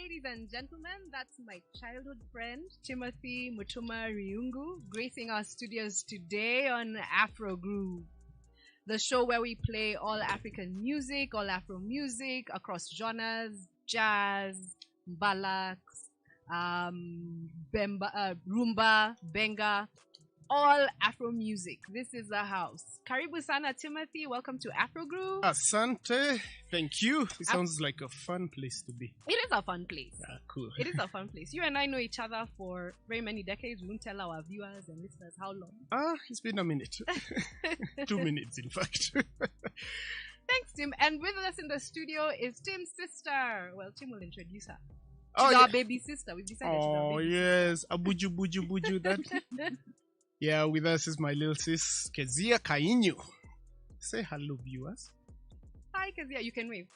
Ladies and gentlemen, that's my childhood friend, Timothy Mutuma Riungu, gracing our studios today on Afro Groove, the show where we play all African music, all Afro music across genres, jazz, balaks, rumba, benga, all Afro music. This is the house. Karibu sana, Timothy. Welcome to Afro Groove. Asante. Thank you. It sounds like a fun place to be. It is a fun place. Cool. It is a fun place. You and I know each other for very many decades. We won't tell our viewers and listeners how long. It's been a minute. 2 minutes, in fact. Thanks, Tim. And with us in the studio is Tim's sister. Well, Tim will introduce her. Oh, She's yeah. our baby sister. We've decided she's our baby yes. Abuju, buju, buju. That. Yeah, with us is my little sis, Kezia Kainyu. Say hello, viewers. Hi, Kezia. You can wave.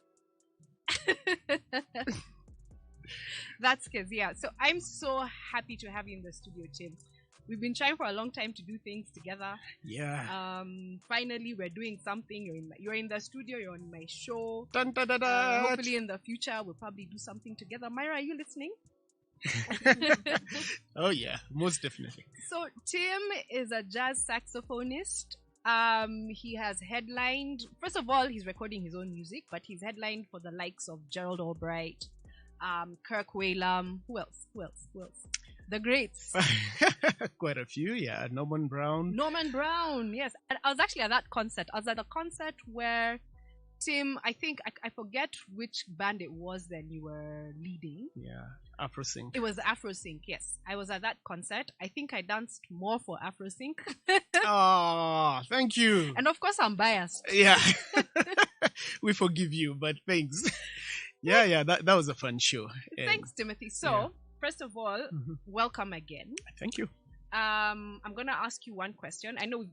That's Kezia. So I'm so happy to have you in the studio, Tim. We've been trying for a long time to do things together. Yeah. Finally, we're doing something. You're in the studio. You're on my show. Dun, dun, dun, dun. Hopefully, in the future, we'll probably do something together. Myra, are you listening? Oh yeah, most definitely. So Tim is a jazz saxophonist. He has headlined. First of all, he's recording his own music, but he's headlined for the likes of Gerald Albright, Kirk Whalum. Who else? The greats. Quite a few, yeah. Norman Brown, yes. And I was actually at that concert. I was at a concert where Tim, I think, I forget which band it was that you were leading. Yeah, AfroSync. It was AfroSync, yes. I was at that concert. I think I danced more for AfroSync. Oh, thank you. And of course, I'm biased. Yeah. We forgive you, but thanks. Yeah, that was a fun show. And thanks, Timothy. So, first of all, welcome again. thank you. I'm gonna ask you one question. I know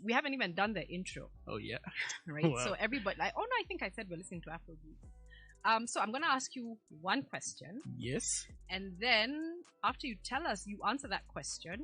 we haven't even done the intro. Oh yeah. Right? Wow. So everybody, I think I said we're listening to Afrobeat. So I'm gonna ask you one question. Yes. And then after you tell us, you answer that question.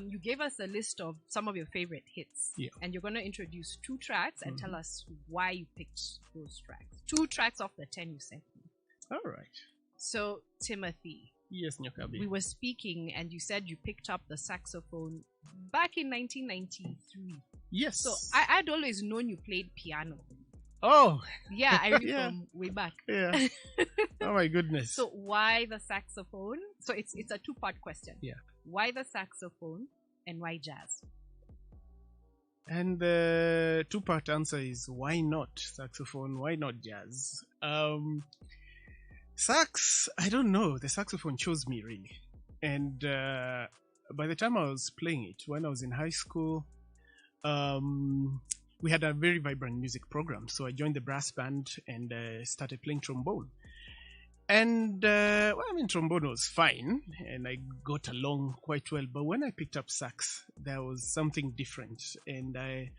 You gave us a list of some of your favorite hits. Yeah. And you're gonna introduce 2 tracks and tell us why you picked those tracks. 2 tracks off the 10 you sent me. All right. So Timothy. Yes, Nyokabi. We were speaking and you said you picked up the saxophone back in 1993. Yes. So I'd always known you played piano. Oh. Yeah, I read from way back. Yeah. Oh my goodness. So why the saxophone? So it's a 2-part question. Yeah. Why the saxophone and why jazz? And the 2-part answer is why not saxophone? Why not jazz? Sax, I don't know. The saxophone chose me really. And by the time I was playing it, when I was in high school, we had a very vibrant music program. So I joined the brass band and started playing trombone. And trombone was fine and I got along quite well. But when I picked up sax, there was something different. And I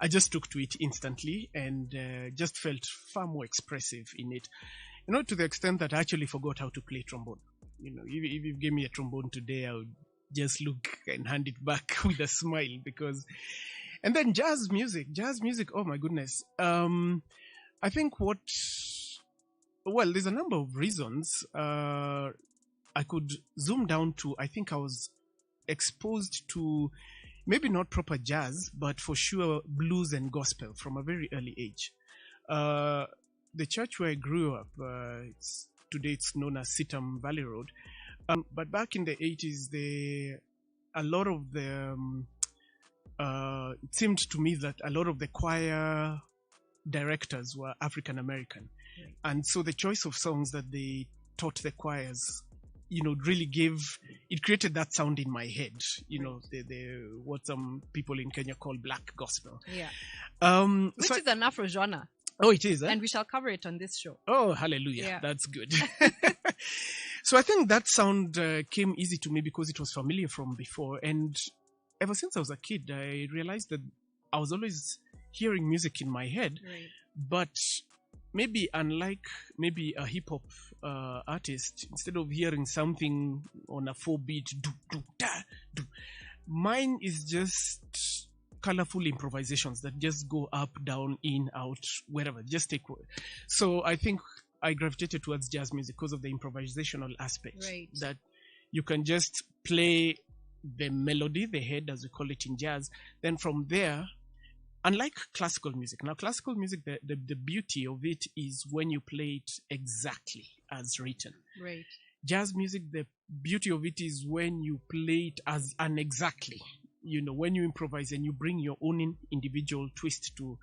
just took to it instantly and just felt far more expressive in it. To the extent that I actually forgot how to play trombone. If you gave me a trombone today, I would just look and hand it back with a smile and then jazz music, oh my goodness. I think there's a number of reasons. I could zoom down to, I think I was exposed to maybe not proper jazz, but for sure blues and gospel from a very early age. The church where I grew up, today it's known as Sitam Valley Road. But back in the 80s, it seemed to me that a lot of the choir directors were African American. Right. And so the choice of songs that they taught the choirs, really created that sound in my head, what some people in Kenya call black gospel. Yeah. Which is an Afro genre. Oh, it is, eh? And we shall cover it on this show. Oh, hallelujah. Yeah. That's good. So I think that sound came easy to me because it was familiar from before. And ever since I was a kid, I realized that I was always hearing music in my head. Right. But maybe unlike a hip-hop artist, instead of hearing something on a 4-beat, mine is just colorful improvisations that just go up, down, in, out, wherever. Just take. So I think I gravitated towards jazz music because of the improvisational aspect. Right. That you can just play the melody, the head, as we call it in jazz. Then from there, unlike classical music. Now, classical music, the beauty of it is when you play it exactly as written. Right. Jazz music, the beauty of it is when you play it as unexactly. When you improvise and you bring your own individual twist to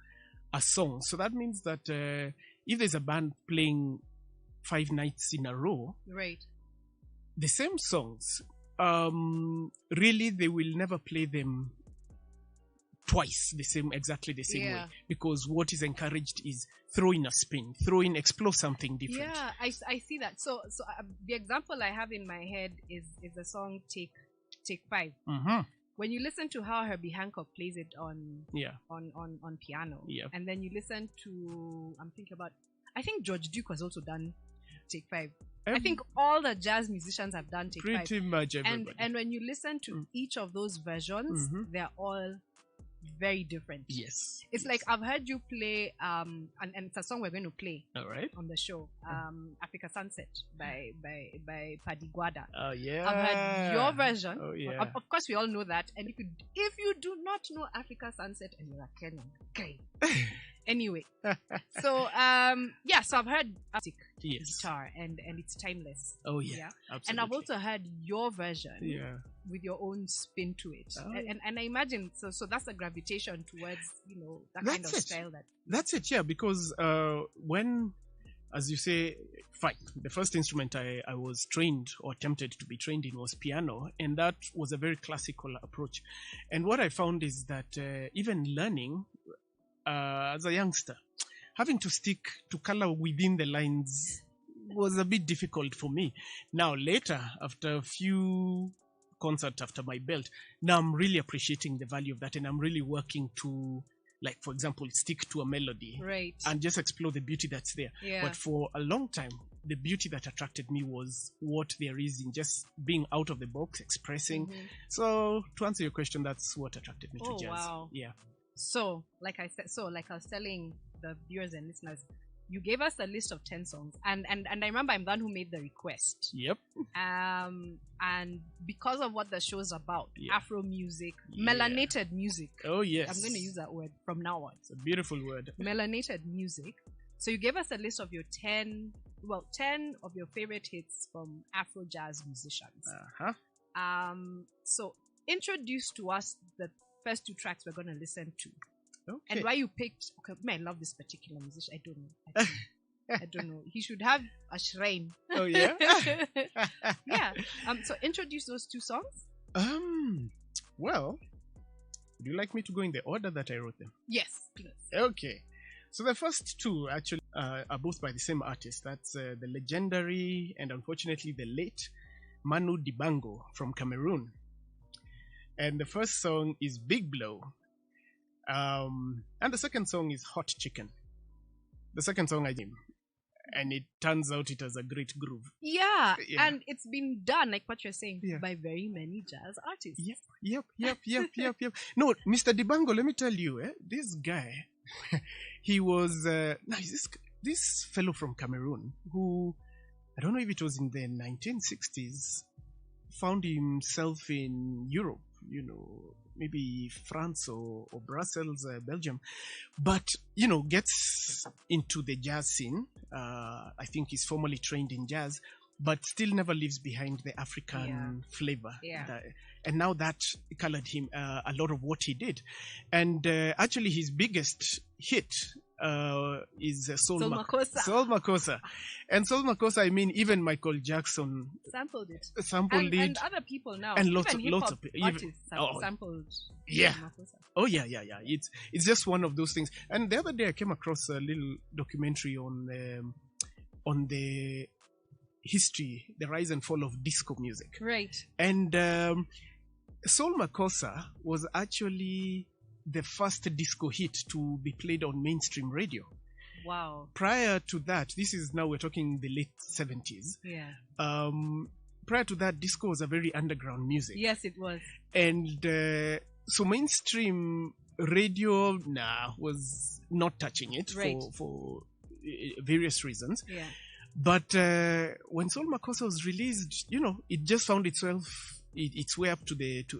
a song. So that means that if there's a band playing 5 nights in a row, right, the same songs, really they will never play them twice exactly the same way, because what is encouraged is throw in a spin, explore something different. Yeah, I see that. So the example I have in my head is the song Take 5. Mm-hmm. When you listen to how Herbie Hancock plays it on piano, and then you listen to, I think George Duke has also done Take 5. I think all the jazz musicians have done Take 5. Pretty much everybody. And when you listen to each of those versions, they're all very different. Yes. It's like I've heard you play, and it's a song we're going to play on the show, Africa Sunset by Paddy Guada. Oh, yeah. I've heard your version. Oh, yeah. Of course, we all know that. And if you do not know Africa Sunset and you're a Kenyan, okay. Anyway, so so I've heard guitar and it's timeless. Oh yeah, absolutely. And I've also heard your version, with your own spin to it. Oh. And I imagine so that's a gravitation towards that kind of style. That's it, yeah. Because when, as you say, fine, the first instrument I was trained or attempted to be trained in was piano, and that was a very classical approach. And what I found is that even learning. As a youngster, having to stick to color within the lines was a bit difficult for me. Now, later, after a few concerts after my belt, now I'm really appreciating the value of that, and I'm really working to, like, for example, stick to a melody, right, and just explore the beauty that's there. Yeah. But for a long time, the beauty that attracted me was what there is in just being out of the box, expressing. So, to answer your question, that's what attracted me to jazz. Wow. Yeah. So, like I was telling the viewers and listeners, you gave us a list of 10 songs, and I remember I'm the one who made the request. Yep. And because of what the show's about, Afro music, melanated music. Oh yes. I'm going to use that word from now on. It's a beautiful word. Melanated music. So you gave us a list of your 10 of your favorite hits from Afro jazz musicians. So introduce to us the first 2 tracks we're going to listen to. Okay. And why you picked... Okay, I love this particular musician. I don't know. I don't know. He should have a shrine. Oh, yeah? Yeah. So introduce those 2 songs. Well, would you like me to go in the order that I wrote them? Yes, please. Okay. So the first 2 actually are both by the same artist. That's the legendary and unfortunately the late Manu Dibango from Cameroon. And the first song is Big Blow. And the second song is Hot Chicken. The second song I did. And it turns out it has a great groove. Yeah. And it's been done, like what you're saying, by very many jazz artists. Yep. No, Mr. Dibango, let me tell you, this guy, he was, this fellow from Cameroon who, I don't know if it was in the 1960s, found himself in Europe. Maybe France or Brussels, Belgium, but, gets into the jazz scene. I think he's formally trained in jazz, but still never leaves behind the African flavor. Yeah. And now that colored him a lot of what he did. And actually his biggest hit is Soul Makossa. Soul Makossa. And Soul Makossa, I mean, even Michael Jackson sampled it. And other people now. And lots of artists sampled Makossa. Oh, yeah. It's just one of those things. And the other day I came across a little documentary on the history, the rise and fall of disco music. Right. And Soul Makossa was actually the first disco hit to be played on mainstream radio. Wow. Prior to that, this is now we're talking the late 70s. Yeah. Prior to that, disco was a very underground music. Yes, it was. And so mainstream radio was not touching it for various reasons. Yeah. But when Soul Makossa was released, it just found its way up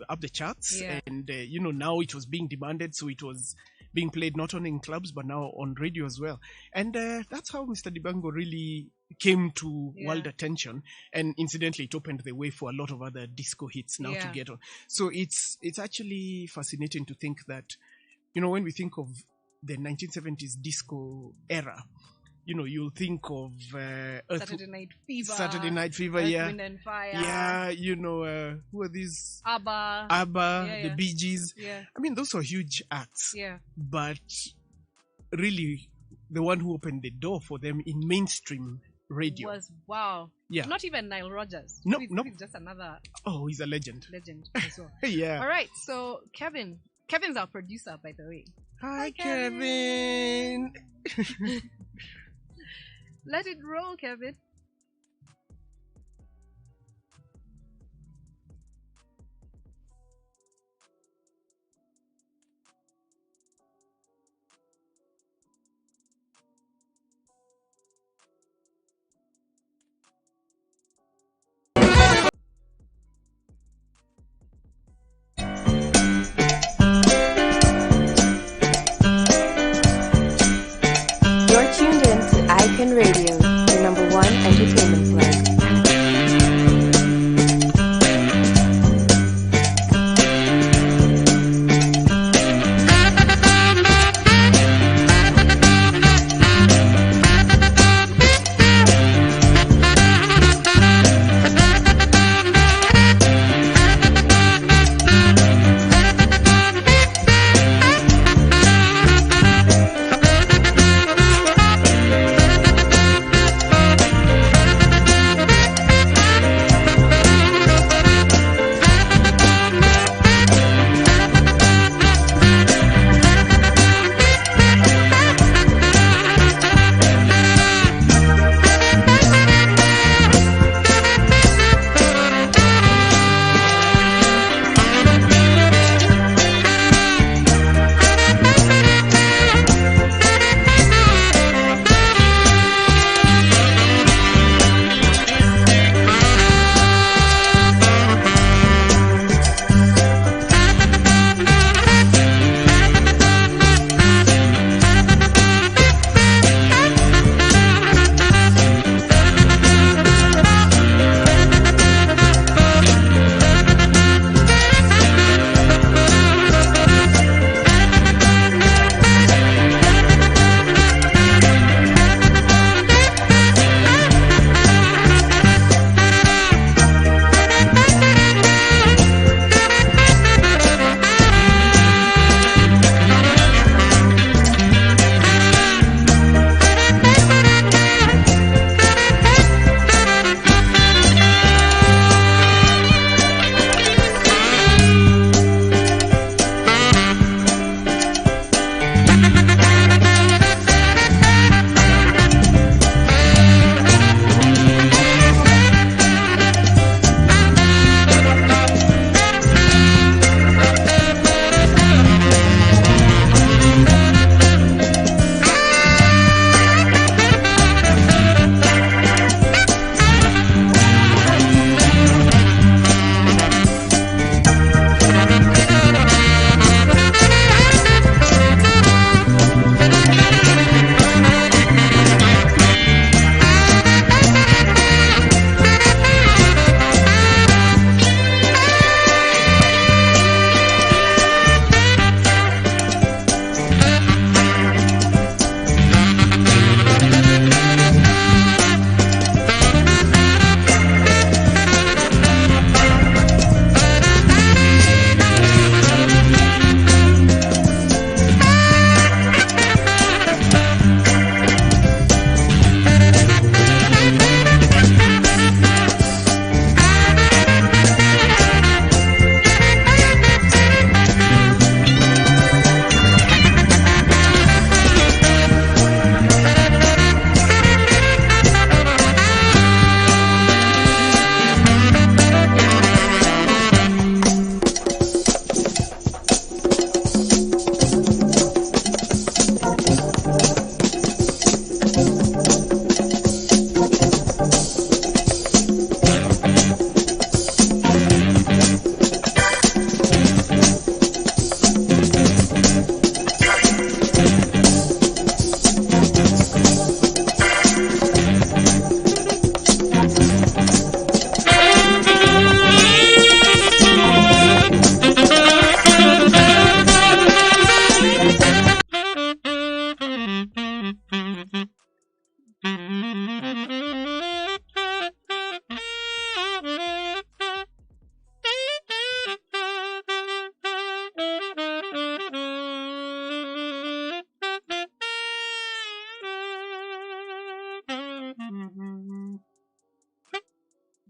up the charts, Yeah. and now it was being demanded, so it was being played not only in clubs but now on radio as well. And that's how Mr. Dibango really came to world attention, and incidentally it opened the way for a lot of other disco hits now to get on. So it's actually fascinating to think that when we think of the 1970s disco era, you'll think of Saturday Night Fever, Earth, Wind and Fire. Yeah, who are these? ABBA, the Bee Gees. Yeah. I mean, those are huge acts. Yeah. But really, the one who opened the door for them in mainstream radio was not even Nile Rodgers. No. He's just another. Oh, he's a legend. As well. Yeah. All right. So Kevin's our producer, by the way. Hi, Kevin. Let it roll, Kevin. You're tuned in to Icon Radio, the #1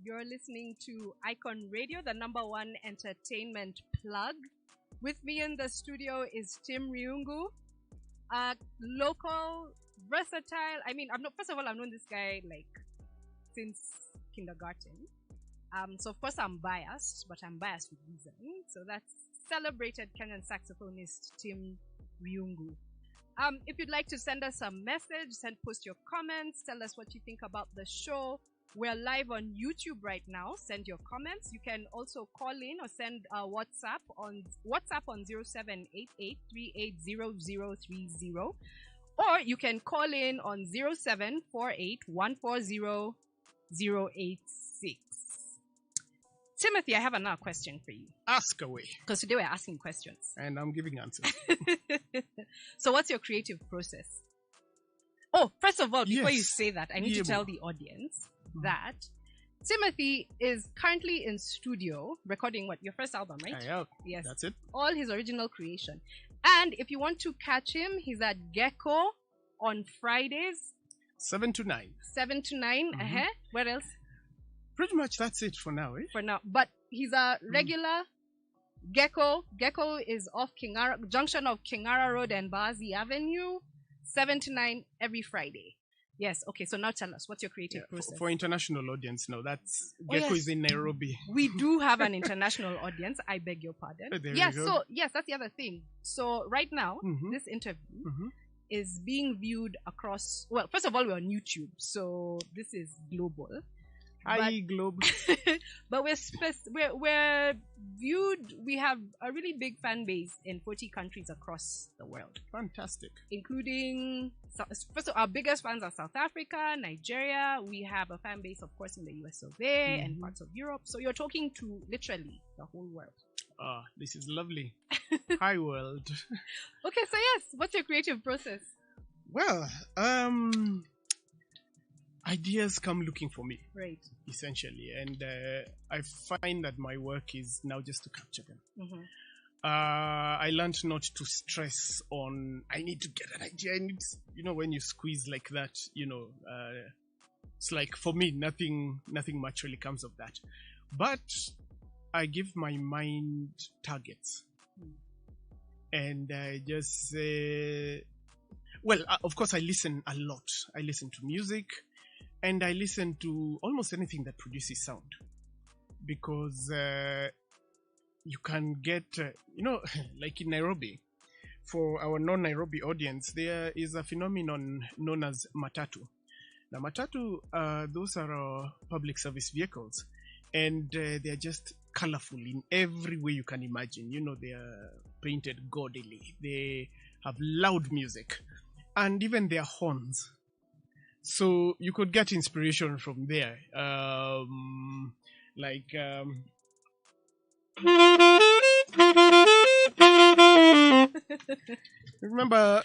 You're listening to Icon Radio, the #1 entertainment plug. With me in the studio is Tim Riungu, a local, versatile. I mean, first of all, I've known this guy since kindergarten. So of course I'm biased, but I'm biased with reason. So that's celebrated Kenyan saxophonist Tim Riungu. If you'd like to send us a message, post your comments, tell us what you think about the show. We're live on YouTube right now. Send your comments. You can also call in or send a WhatsApp on 0788380030, or you can call in on 0748140086. Timothy, I have another question for you. Ask away. Because today we're asking questions. And I'm giving answers. So what's your creative process? Oh, first of all, before you say that, I need to tell the audience that Timothy is currently in studio recording your first album, right? Yes. That's it. All his original creation. And if you want to catch him, he's at Gecko on Fridays. 7 to 9. 7 to 9. What else? Pretty much that's it for now, eh? For now. But he's a regular Gecko. Gecko is off junction of Kingara Road and Bazi Avenue. 7 to 9 every Friday. Yes. Okay. So now tell us, what's your creative process? For international audience, no, that's Gecko is in Nairobi. We do have an international audience. I beg your pardon. Yes. So that's the other thing. So right now, this interview is being viewed across. Well, first of all, we're on YouTube, so this is global. Hi, Globe. But we're viewed. We have a really big fan base in 40 countries across the world. Fantastic. Including, first of all, our biggest fans are South Africa, Nigeria. We have a fan base, of course, in the US of A and parts of Europe. So you're talking to literally the whole world. This is lovely. Hi, world. Okay, so yes, what's your creative process? Well, ideas come looking for me, right? Essentially, and I find that my work is now just to capture them. I learned not to stress on. I need to get an idea. I need, when you squeeze like that, it's like for me, nothing much really comes of that. But I give my mind targets, and I just say, of course, I listen a lot. I listen to music. And I listen to almost anything that produces sound, because you can get, like in Nairobi, for our non-Nairobi audience, there is a phenomenon known as matatu. Now, matatu, those are public service vehicles, and they are just colorful in every way you can imagine. They are painted gaudily. They have loud music, and even their horns. So you could get inspiration from there. Remember,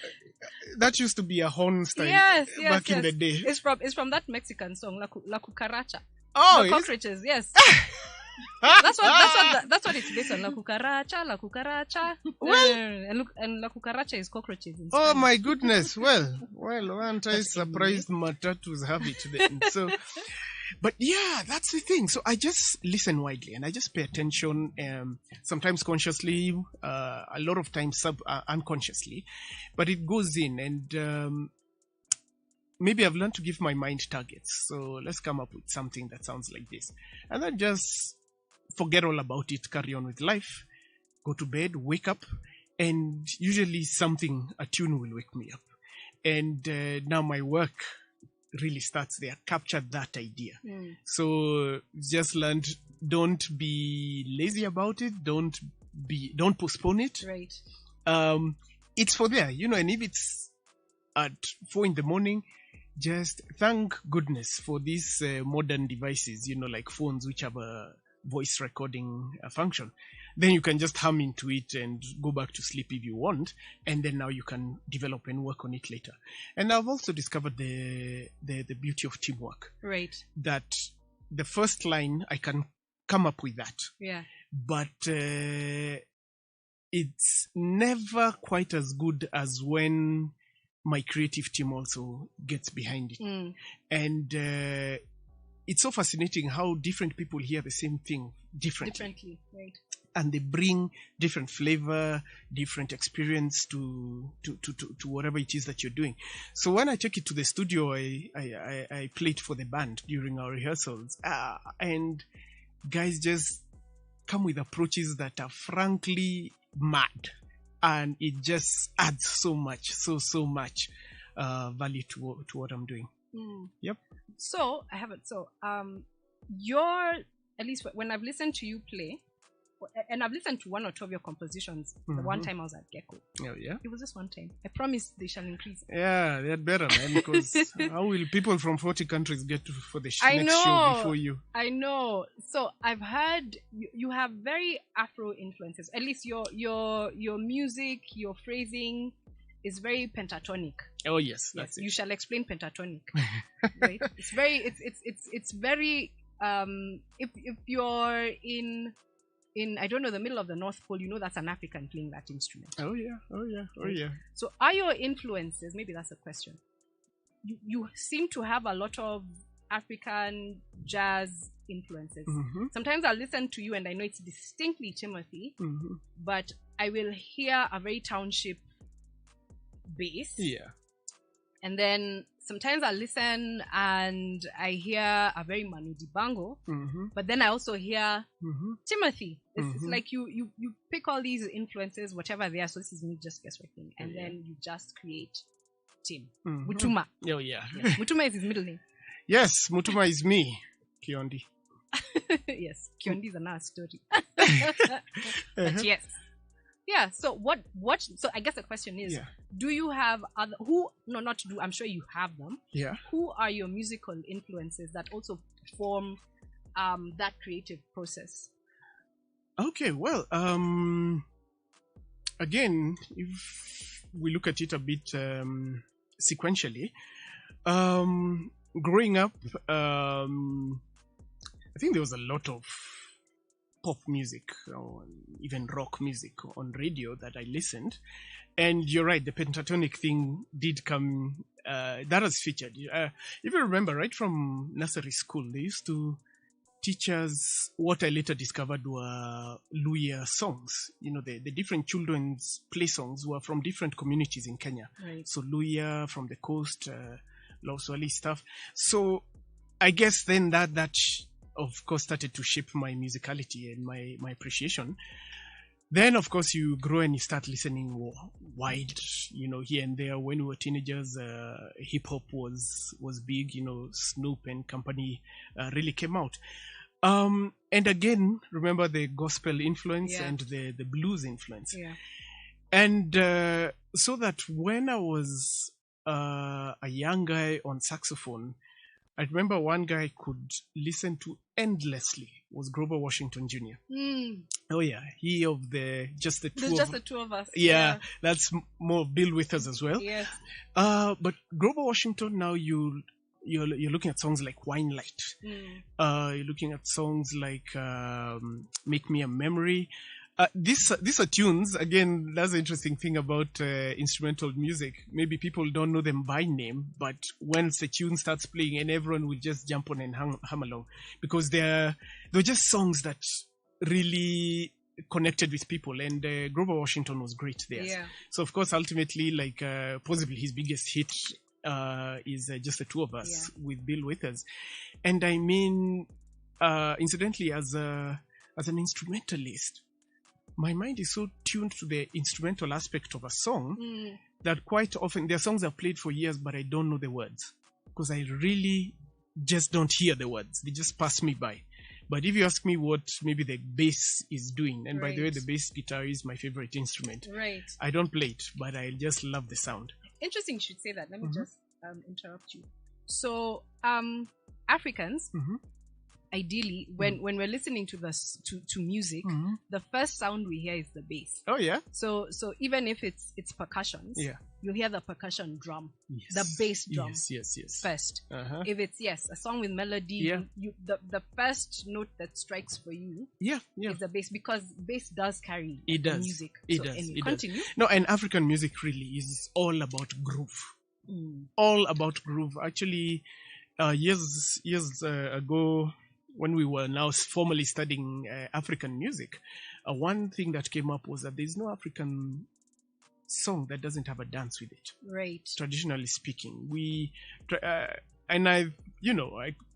that used to be a horn style back in the day. It's from that Mexican song, La Cucaracha. Oh, the cockroaches, yes. That's what it's based on. La cucaracha. Well, and la cucaracha is cockroaches. Oh my goodness! Well, aren't I surprised matatus have it then? So, but yeah, that's the thing. So I just listen widely, and I just pay attention. Sometimes consciously, a lot of times unconsciously, but it goes in, and maybe I've learned to give my mind targets. So let's come up with something that sounds like this, and then just forget all about it, carry on with life, go to bed, wake up, and usually a tune will wake me up. And now my work really starts there, capture that idea. So just learned, don't be lazy about it, don't postpone it. Right. It's for there, and if it's at 4 a.m, just thank goodness for these modern devices, like phones, which have a voice recording function. Then you can just hum into it and go back to sleep if you want, and then now you can develop and work on it later. And I've also discovered the beauty of teamwork. Right. That the first line, I can come up with that. Yeah. But it's never quite as good as when my creative team also gets behind it. And it's so fascinating how different people hear the same thing differently, right? And they bring different flavor, different experience to whatever it is that you're doing. So when I take it to the studio, I play it for the band during our rehearsals, and guys just come with approaches that are frankly mad, and it just adds so much value to what I'm doing. Yep. So I have it. So your, at least when I've listened to you play, and I've listened to one or two of your compositions. The one time I was at Gecko. Oh yeah. It was just one time. I promise they shall increase. Yeah, they're better, man. Because how will people from 40 countries get for the next show before you? I know. So I've heard you have very Afro influences. At least your music, your phrasing is very pentatonic. Oh yes, that's it. You shall explain pentatonic. Right? It's very. It's very. If you're in I don't know, the middle of the North Pole, that's an African playing that instrument. Oh yeah. So are your influences, maybe that's a question, you seem to have a lot of African jazz influences. Sometimes I'll listen to you and I know it's distinctly Timothy, but I will hear a very township bass. Yeah. And then sometimes I listen and I hear a very Manu Dibango, but then I also hear Timothy. It's like you pick all these influences, whatever they are. So this is me just guessworking, and then you just create Tim. Mutuma. Oh yeah. Mutuma is his middle name. Yes, Mutuma is me. Kiondi. Yes, Kiondi is another story. But yes. Yeah, so so I guess the question is, do you have I'm sure you have them. Yeah. Who are your musical influences that also form that creative process? Okay, well, again, if we look at it a bit sequentially, growing up, I think there was a lot of pop music or even rock music on radio that I listened, and you're right, the pentatonic thing did come, that was featured. If you remember, right from nursery school, they used to teach us what I later discovered were Luya songs. The different children's play songs were from different communities in Kenya. Right. So Luya from the coast, Lauswali stuff. So I guess then that of course started to shape my musicality and my appreciation. Then of course you grow and you start listening wide, here and there. When we were teenagers, hip hop was big, Snoop and company really came out. And again, remember the gospel influence and the blues influence. Yeah. And so that when I was a young guy on saxophone, I remember one guy I could listen to endlessly was Grover Washington Jr. Oh yeah, he of just the two of us. Yeah, that's more Bill Withers as well. Yes. But Grover Washington, now you're looking at songs like Wine Light. You're looking at songs like Make Me a Memory. These are tunes. Again, that's the interesting thing about instrumental music. Maybe people don't know them by name, but once the tune starts playing, and everyone will just jump on and hum along, because they're just songs that really connected with people. And Grover Washington was great there. Yeah. So of course, ultimately, like possibly his biggest hit is Just the Two of Us with Bill Withers. And I mean, incidentally, as an instrumentalist, my mind is so tuned to the instrumental aspect of a song that quite often there are songs I've played for years, but I don't know the words because I really just don't hear the words. They just pass me by. But if you ask me what maybe the bass is doing, and by the way, the bass guitar is my favorite instrument. Right. I don't play it, but I just love the sound. Interesting you should say that. Let me just interrupt you. So, Africans, ideally, when we're listening to to music, the first sound we hear is the bass. Oh yeah. So even if it's percussions, you'll hear the percussion drum, the bass drum. Yes. First. If it's a song with melody, the first note that strikes for you, is the bass, because bass does carry music. It does. Continue. No, and African music really is all about groove. All about groove. Actually, years ago, when we were now formally studying African music, one thing that came up was that there's no African song that doesn't have a dance with it. Right. Traditionally speaking,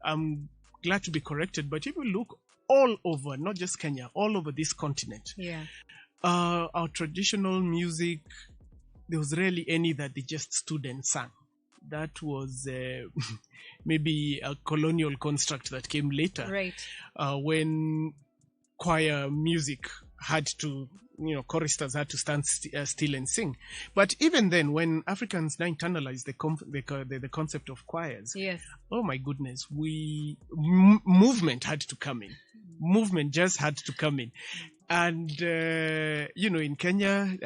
I'm glad to be corrected, but if you look all over, not just Kenya, all over this continent, our traditional music, there was rarely any that they just stood and sang. That was maybe a colonial construct that came later, right? When choir music had to, choristers had to stand still and sing. But even then, when Africans now internalized the concept of choirs, yes, oh my goodness, movement had to come in. Movement just had to come in, and in Kenya.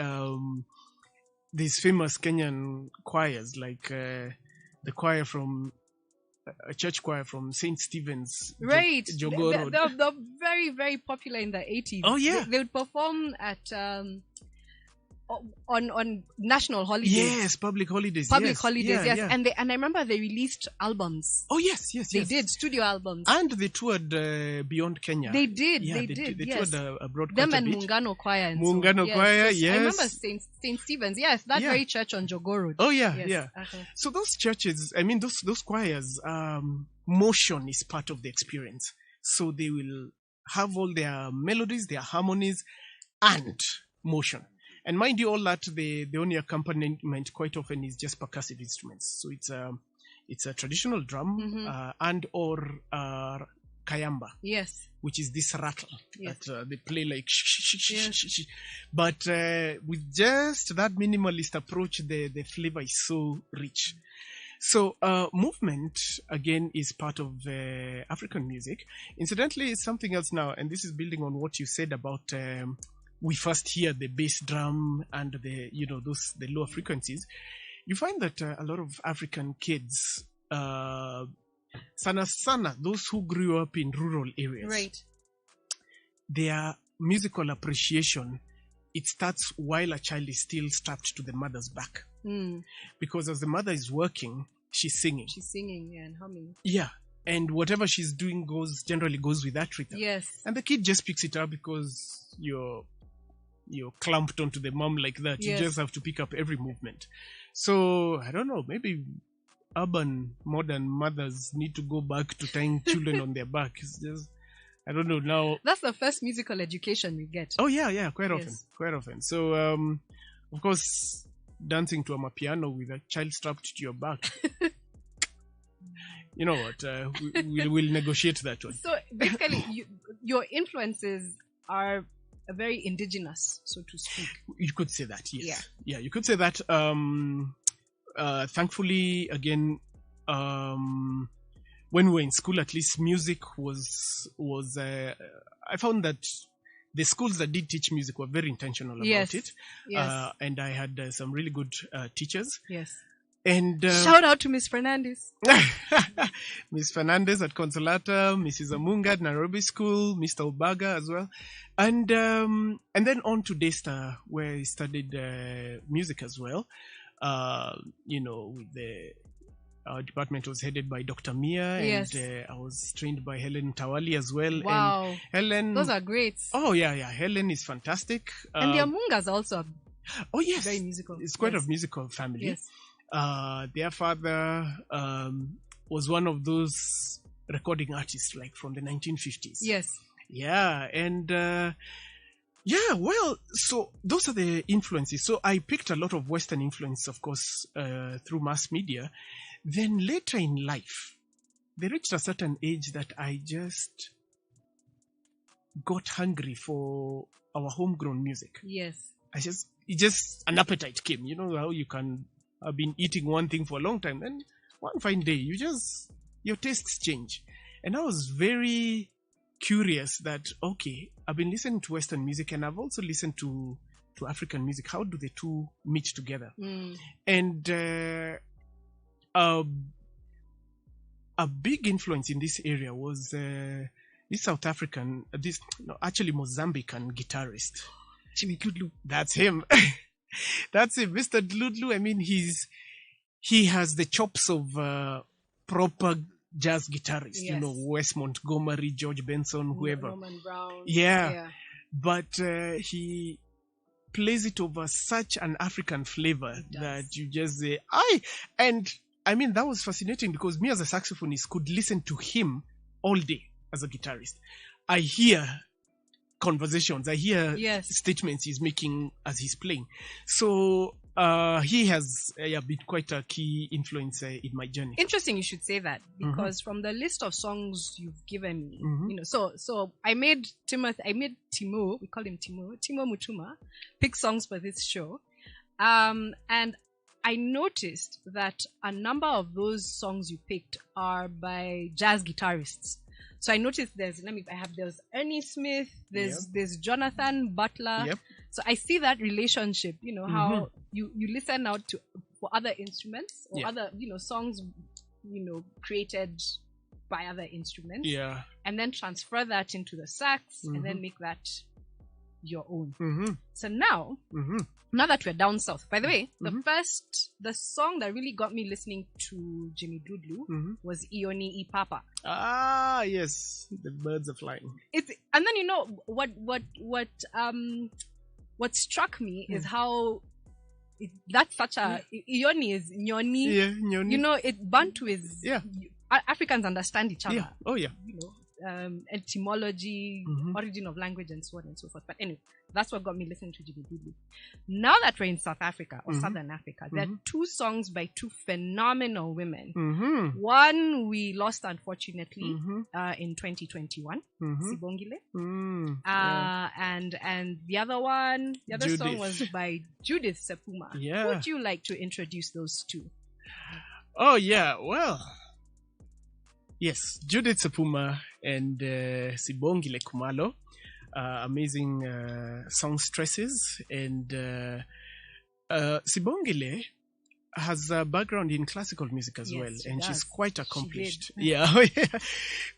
These famous Kenyan choirs, like the choir from a church choir from St. Stephen's, right? Jogoo Road. They're very, very popular in the 80s. Oh yeah, they would perform at on national holidays. Yes, public holidays. Yes. And I remember they released albums. Oh yes. They did studio albums, and they toured beyond Kenya. They did. They toured abroad. Them and Muungano Choir. Choir. Yes. I remember St. Stephen's. Yes, that very church on Jogoo Road. Oh yeah, yes. yeah. Okay. So those churches, those choirs, motion is part of the experience. So they will have all their melodies, their harmonies, and motion. And mind you, all that the only accompaniment quite often is just percussive instruments. So it's a traditional drum and or kayamba. Yes. Which is this rattle that they play like yes. But with just that minimalist approach, the flavor is so rich. So movement, again, is part of African music. Incidentally, something else now, and this is building on what you said about we first hear the bass drum and the lower frequencies. You find that a lot of African kids, sana, those who grew up in rural areas, right, their musical appreciation, it starts while a child is still strapped to the mother's back. Because as the mother is working, she's singing. And humming. Yeah. And whatever she's doing generally goes with that rhythm. Yes. And the kid just picks it up because you're clamped onto the mom like that. Yes. You just have to pick up every movement. So, I don't know, maybe urban, modern mothers need to go back to tying children on their back. It's just, I don't know now. That's the first musical education we get. Oh, yeah, quite often. So, of course, dancing to a mapiano with a child strapped to your back. You know what? We'll negotiate that one. So, basically, your influences are very indigenous, so to speak. You could say that, yes. Yeah, you could say that. Thankfully, again, when we were in school, at least music was I found that the schools that did teach music were very intentional about it. Yes. And I had some really good teachers. Yes. And shout out to Miss Fernandez. Miss Fernandez at Consolata, Mrs. Amunga at Nairobi School, Mr. Obaga as well. And then on to Daystar, where I studied music as well. With our department was headed by Dr. Mia, yes. And I was trained by Helen Tawali as well. Wow. And Helen, those are great. Oh yeah. Helen is fantastic. And the Amungas also. Oh yes. Very musical. It's quite a musical family. Yes. Their father was one of those recording artists, like from the 1950s. Yes. Yeah, and well, so those are the influences. So I picked a lot of Western influence, of course, through mass media. Then later in life, they reached a certain age that I just got hungry for our homegrown music. Yes. An appetite came. You know how you can have been eating one thing for a long time, then one fine day your tastes change. And I was very curious that, okay, I've been listening to Western music and I've also listened to African music. How do the two meet together? And a big influence in this area was this South African, Mozambican guitarist. Jimmy Dludlu. That's him. That's it, Mr. Dludlu. I mean, he has the chops of proper jazz guitarists, Yes. Wes Montgomery, George Benson, whoever. Norman Brown. Yeah. But he plays it over such an African flavor that you just say, and I mean, that was fascinating because me as a saxophonist could listen to him all day as a guitarist. I hear conversations, I hear statements he's making as he's playing. So he has been quite a key influence in my journey. Interesting you should say that, because from the list of songs you've given me, so I made Timo, we call him Timo Mutuma, pick songs for this show. And I noticed that a number of those songs you picked are by jazz guitarists. So I noticed there's Ernie Smith, there's Jonathan Butler. Yep. So I see that relationship, how you listen out for other instruments or other, songs, created by other instruments. Yeah. And then transfer that into the sax and then make that your own. So now that we're down south, by the way, the song that really got me listening to Jimmy Dudley was Ioni Ipapa. Ah, yes, the birds are flying. And then what struck me is how that's such a Ioni is Nyoni. Yeah, Nyoni. Bantu is Africans understand each other. Yeah. Oh yeah. Etymology, origin of language, and so on and so forth. But anyway, that's what got me listening to Jimmy Dudley. Now that we're in South Africa or Southern Africa, there are two songs by two phenomenal women. One we lost, unfortunately, in 2021, Sibongile. And the other song was by Judith Sepuma. Yeah. Would you like to introduce those two? Oh yeah, well. Yes, Judith Sepuma and Sibongile Khumalo, amazing songstresses. And Sibongile has a background in classical music as well, and she's quite accomplished.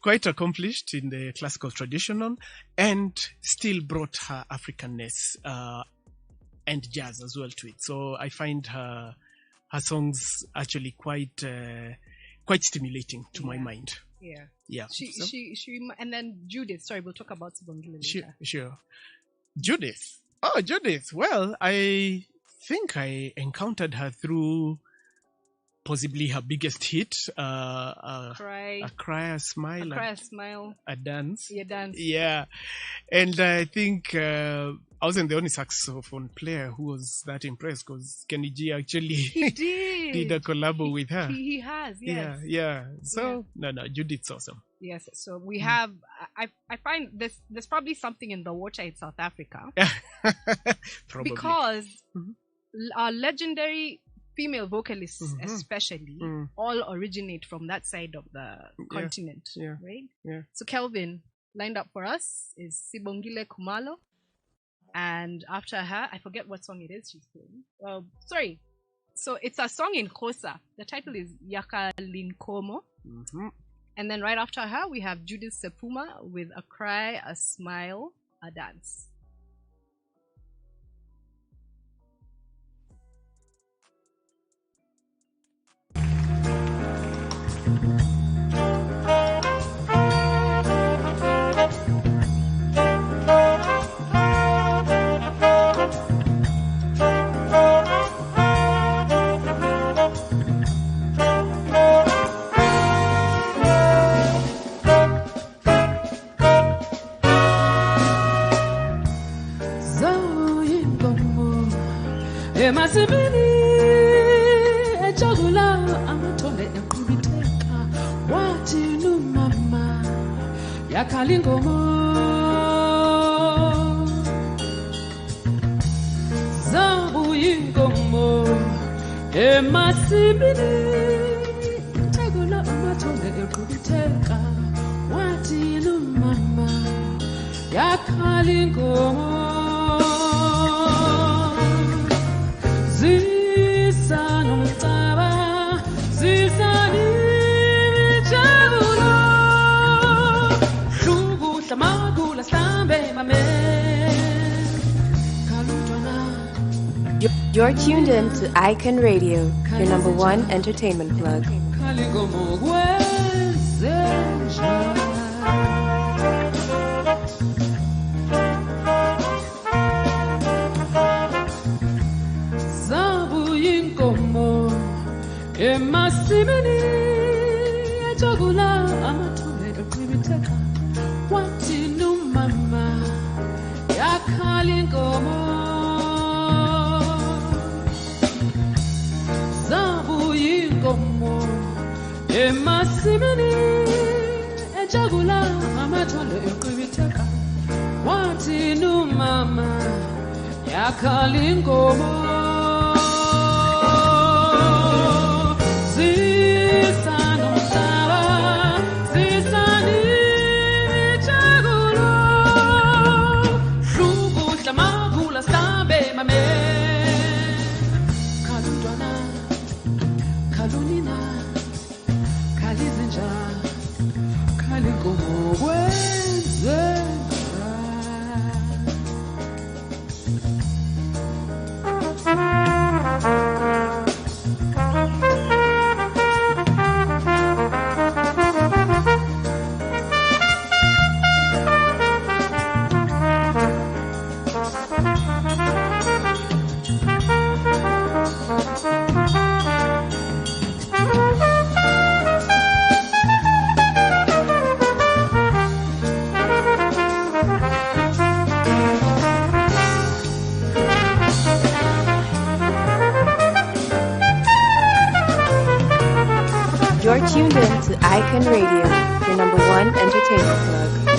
Quite accomplished in the classical traditional, and still brought her Africanness and jazz as well to it. So I find her songs actually quite stimulating to my mind. Yeah. She and then Judith. Sorry, we'll talk about Sibongile later. Sure. Judith. Oh, Judith. Well, I think I encountered her through possibly her biggest hit, a cry, a smile, a dance. Yeah. And I think I wasn't the only saxophone player who was that impressed, because Kenny G actually did a collab with her. He has, yes. Yeah. So, no, Judith's awesome. Yes, so we have, I find there's probably something in the water in South Africa. Probably. Because our legendary female vocalists especially all originate from that side of the continent, right? Yeah. So KELVIN, lined up for us is Sibongile Khumalo, and after her, I forget what song it is she's playing. Sorry. So it's a song in Xhosa. The title is Yaka Linkomo. And then right after her, we have Judith Sepuma with A Cry, A Smile, A Dance. Yakalingomo Zambu yingomo Emasibini Tagula amatole ekubiteka Watinu mama Yakalingomo Zisano mtaba Zisani You're tuned in to Icon Radio, your number one entertainment plug. Emasimini ejogula amathole eqhibitheka wathi numama yakhala inkomo zabuya inkomo emasimini ejogula amathole eqhibitheka wathi numama yakhala inkomo You're tuned in to Icon Radio, your number one entertainment plug.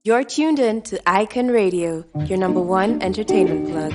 You're tuned in to Icon Radio, your number one entertainment plug.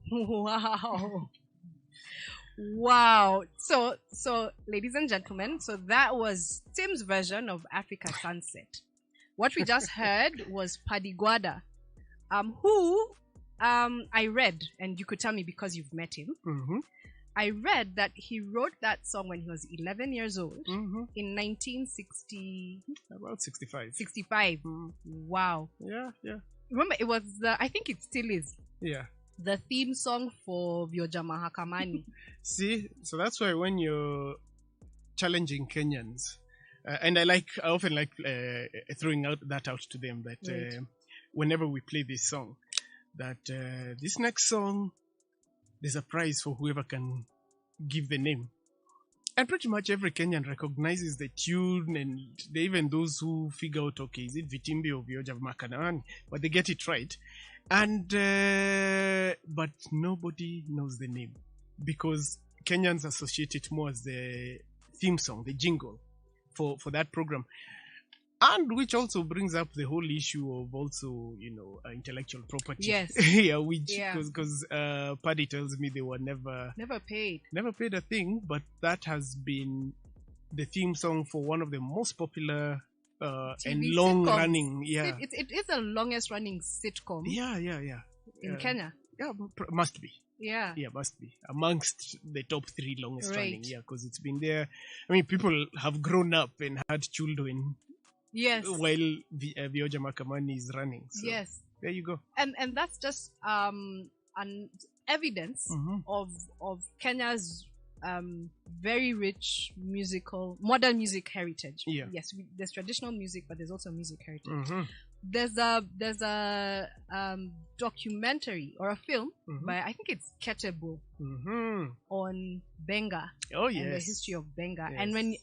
Wow. Wow. So ladies and gentlemen, so that was Tim's version of Africa Sunset. What we just heard was Padiguada, who I read, and you could tell me because you've met him. Mm-hmm. I read that he wrote that song when he was 11 years old in 1960. About 65. 65. Wow. Yeah. Remember, it was I think it still is. Yeah. The theme song for Vioja Mahakamani. See, so that's why when you're challenging Kenyans, and I often like throwing that out to them that Right. Whenever we play this song, that this next song, there's a prize for whoever can give the name. And pretty much every Kenyan recognizes the tune, and even those who figure out, okay, is it Vitimbi or Vioja Mahakamani, but they get it right. And but nobody knows the name because Kenyans associate it more as the theme song, the jingle for that program, and which also brings up the whole issue of also intellectual property. Yes. Yeah, which Yeah. because Paddy tells me they were never paid. paid a thing, but that has been the theme song for one of the most popular and TV long sitcoms. running. Yeah. It is the longest running sitcom Yeah. in Kenya. Yeah, must be. Yeah. Yeah, must be amongst the top 3 longest Right. running. Yeah, because it's been there. I mean, people have grown up and had children Yes. while Vioja Mahakamani is running. So Yes. there you go. And that's just an evidence of Kenya's very rich modern music heritage. Yeah. Yes, there's traditional music, but there's also music heritage. there's a documentary or a film by, I think it's Ketebo, on Benga. Oh yes. And the history of Benga. Yes.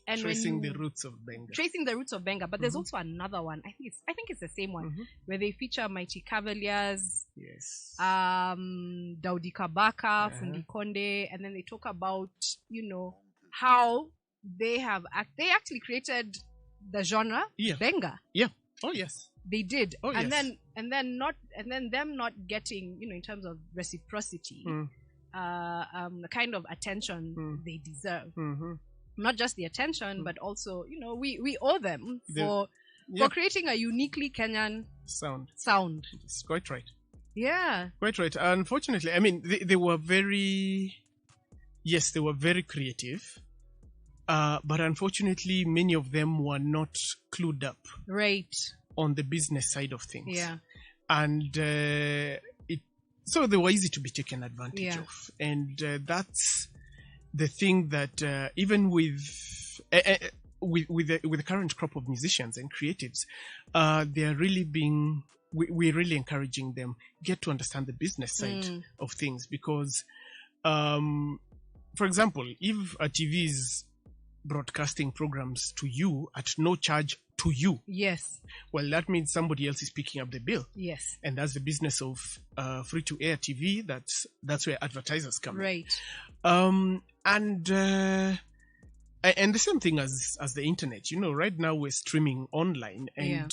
And tracing the roots of Benga. Tracing the roots of Benga. But there's also another one. I think it's the same one, where they feature Mighty Cavaliers, Yes. Daudi Kabaka, Fundi Konde, and then they talk about, how they actually created the genre Benga. Yeah. Oh yes. They did. Oh, and yes. then them not getting, in terms of reciprocity, the kind of attention they deserve. Not just the attention, but also, we owe them for creating a uniquely Kenyan sound. It's quite right. Yeah. Quite right. Unfortunately, I mean, they were very creative. But unfortunately, many of them were not clued up. Right. On the business side of things. Yeah. And so they were easy to be taken advantage of. And that's the thing that even with the current crop of musicians and creatives, they are really we're really encouraging them get to understand the business side of things. Because, for example, if a TV is broadcasting programs to you at no charge to you. Yes. Well, that means somebody else is picking up the bill. Yes. And that's the business of free-to-air TV. That's where advertisers come. Right. And the same thing as the internet. Right now we're streaming online, and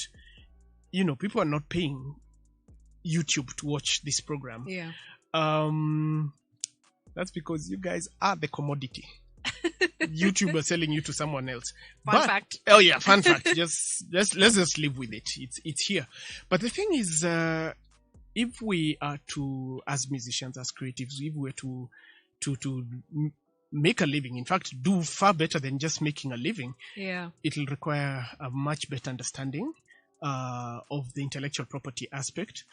people are not paying YouTube to watch this program. Yeah. That's because you guys are the commodity. YouTube are selling you to someone else. Fun fact. Oh yeah, fun fact. let's just live with it. It's here. But the thing is, if we are to, as musicians, as creatives, if we're to make a living, in fact, do far better than just making a living, it'll require a much better understanding of the intellectual property aspect.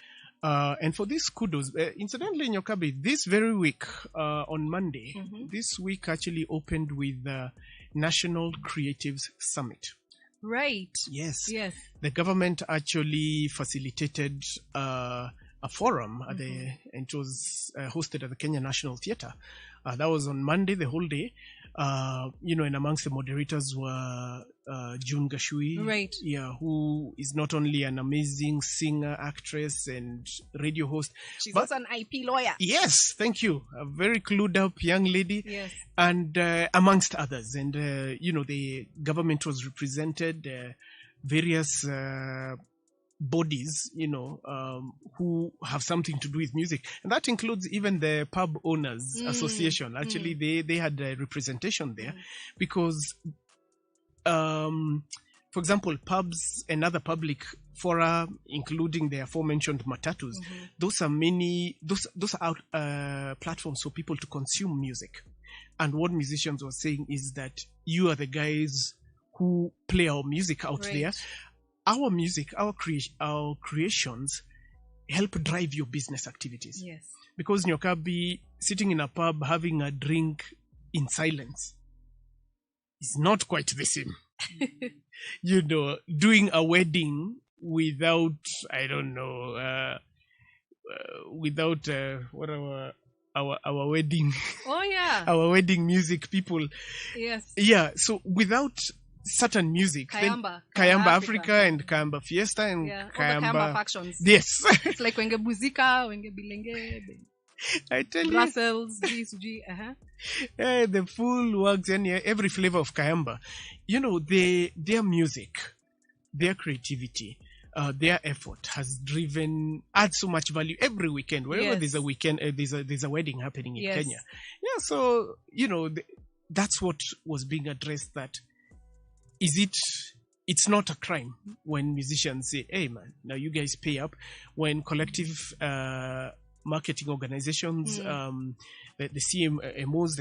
And for this, kudos. Incidentally, Nyokabi, this very week, on Monday, this week actually opened with the National Creatives Summit. Right. Yes. Yes. The government actually facilitated a forum and it was hosted at the Kenya National Theatre. That was on Monday, the whole day. And amongst the moderators were June Gashui, right? Yeah, who is not only an amazing singer, actress, and radio host, she's also an IP lawyer. Yes, thank you. A very clued up young lady. Yes, and amongst others, and the government was represented, various bodies, who have something to do with music, and that includes even the pub owners association. Actually, they had a representation there because, for example, pubs and other public fora, including the aforementioned matatus, those are platforms for people to consume music. And what musicians were saying is that you are the guys who play our music out there. Our music, our creations help drive your business activities. Yes. Because Nyokabi, sitting in a pub having a drink in silence is not quite the same. Doing a wedding without, what our wedding. Oh yeah. Our wedding music people. Yes. Yeah. So without certain music, Kayamba Africa and Kayamba Fiesta and Kayamba factions. Yes. It's like Wenge Buzika, Wenge Bilenge, I tell Brussels, GSG, the full works and every flavor of Kayamba. Their music, their creativity, their effort has adds so much value every weekend. Wherever there's a weekend, there's a wedding happening in Kenya. Yeah, so that's what was being addressed. That it's not a crime when musicians say, "Hey man, now you guys pay up." When collective marketing organizations, the CMOs,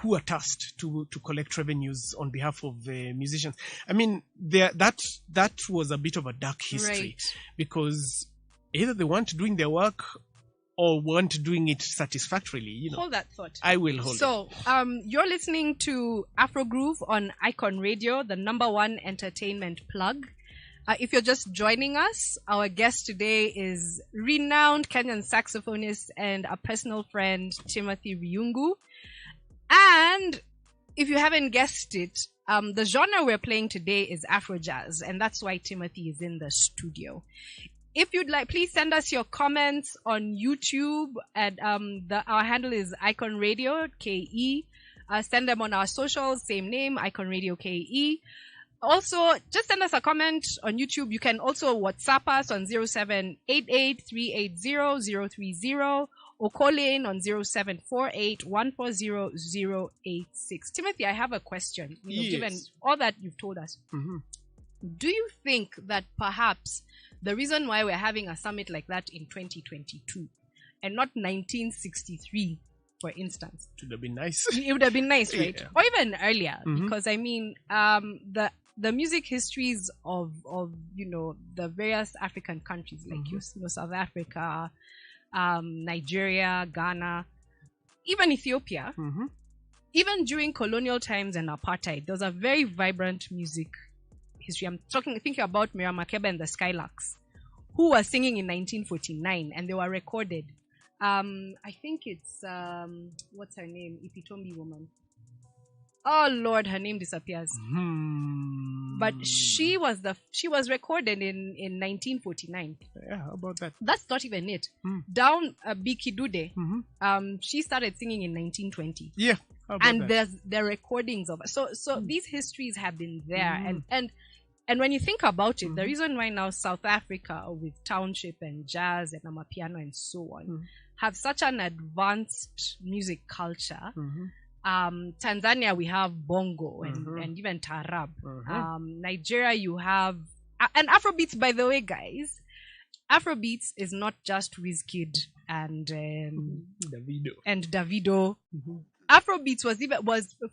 who are tasked to collect revenues on behalf of musicians. I mean, that was a bit of a dark history, because either they weren't doing their work or weren't doing it satisfactorily. Hold that thought. I will hold it. So, you're listening to Afro Groove on Icon Radio, the #1 entertainment plug. If you're just joining us, our guest today is renowned Kenyan saxophonist and a personal friend, Timothy Riungu. And if you haven't guessed it, the genre we're playing today is Afro jazz, and that's why Timothy is in the studio. If you'd like, please send us your comments on YouTube at our handle is Icon Radio KE. Send them on our socials, same name, Icon Radio KE. Also, just send us a comment on YouTube. You can also WhatsApp us on 0788-380-030 or call in on 0748-140-086. Timothy, I have a question. Yes. Given all that you've told us, do you think that perhaps the reason why we're having a summit like that in 2022 and not 1963, for instance, It would have been nice. it would have been nice, right? Yeah. Or even earlier, because I mean, the music histories of the various African countries like South Africa, Nigeria, Ghana, even Ethiopia, even during colonial times and apartheid, there was a very vibrant music history. I'm thinking about Miriam Makeba and the Skylarks, who were singing in 1949, and they were recorded. I think it's what's her name? Ipitombi woman. Oh Lord, her name disappears. But she was recorded in 1949. Yeah, how about that? That's not even it. Down Biki Dude, she started singing in 1920. Yeah, how about And that? there are recordings of it. So these histories have been there, and when you think about it, the reason why now South Africa with township and jazz and amapiano and so on have such an advanced music culture. Tanzania, we have bongo and even tarab. Nigeria, you have and Afrobeats. By the way, guys, Afrobeats is not just Wizkid and Davido. Afrobeats was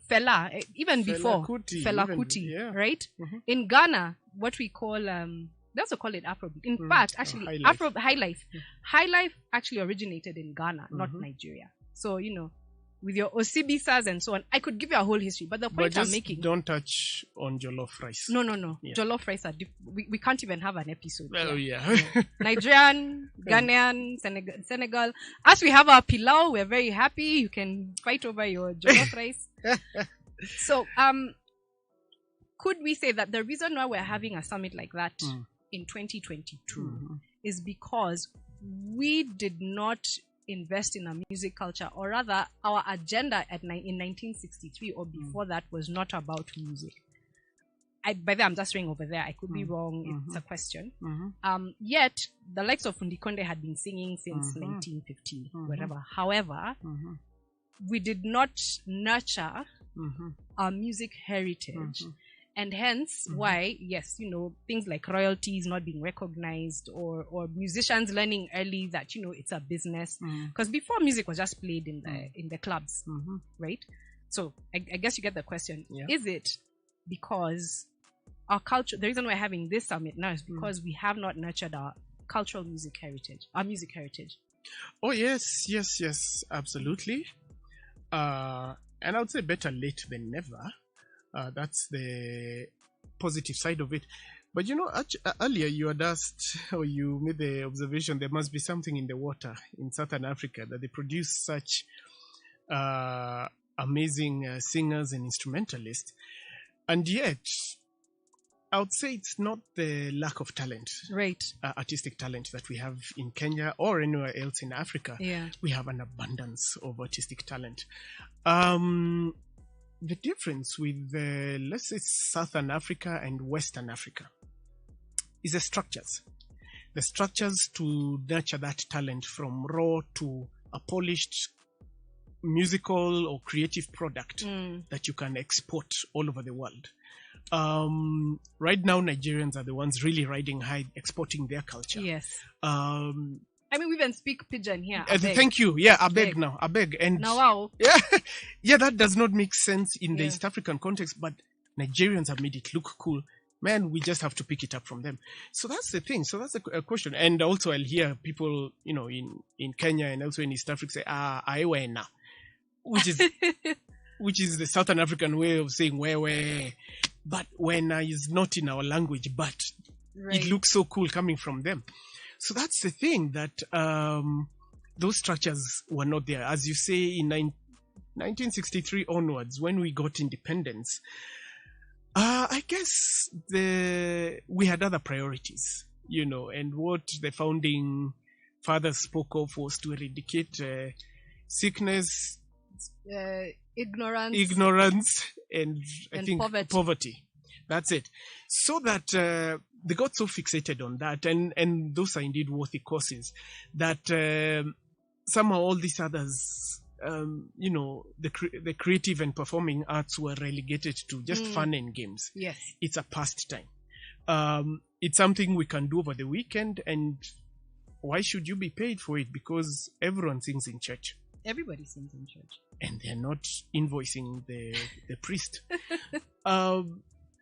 Fela, even before Fela Kuti, right? In Ghana, what we call they also call it Afrobeat. In fact, actually, High Life actually originated in Ghana, not Nigeria. So with your Osibisas and so on, I could give you a whole history. But the point I'm making, don't touch on jollof rice. No. Yeah. Jollof rice are we can't even have an episode. Oh yeah. Nigerian, Ghanaian, Senegal. As we have our pilau, we're very happy. You can fight over your jollof rice. So, could we say that the reason why we're having a summit like that in 2022 is because we did not invest in a music culture, or rather our agenda in 1963 or before that was not about music. By the way, I'm just saying over there, I could be wrong. It's a question. Yet the likes of Fundikonde had been singing since 1950, whatever. However, we did not nurture our music heritage. And hence why, yes, things like royalties not being recognized or musicians learning early that, it's a business. Because before, music was just played in the clubs, right? So I guess you get the question. Yeah. Is it because our culture, the reason we're having this summit now is because we have not nurtured our cultural music heritage, our music heritage? Oh, yes, absolutely. And I would say better late than never. That's the positive side of it. But earlier you had asked, or you made the observation, there must be something in the water in Southern Africa that they produce such amazing singers and instrumentalists. And yet, I would say it's not the lack of talent, right? Artistic talent that we have in Kenya or anywhere else in Africa. Yeah. We have an abundance of artistic talent. The difference with, let's say, Southern Africa and Western Africa is the structures. The structures to nurture that talent from raw to a polished musical or creative product that you can export all over the world. Right now, Nigerians are the ones really riding high, exporting their culture. Yes. I mean, we even speak pidgin here. Thank you. Yeah, I beg now. And now, wow. Yeah, that does not make sense in the East African context, but Nigerians have made it look cool. Man, we just have to pick it up from them. So that's the thing. So that's a question. And also I'll hear people, in Kenya and also in East Africa say, aiwena, which is the Southern African way of saying where. But wena is not in our language, but Right. It looks so cool coming from them. So that's the thing, that those structures were not there. As you say, in 1963 onwards, when we got independence, I guess we had other priorities, and what the founding fathers spoke of was to eradicate sickness, ignorance, and I think poverty. That's it. So that they got so fixated on that, and those are indeed worthy causes, that somehow all these others, the creative and performing arts were relegated to just fun and games. Yes. It's a pastime. It's something we can do over the weekend, and why should you be paid for it? Because everyone sings in church. Everybody sings in church. And they're not invoicing the priest.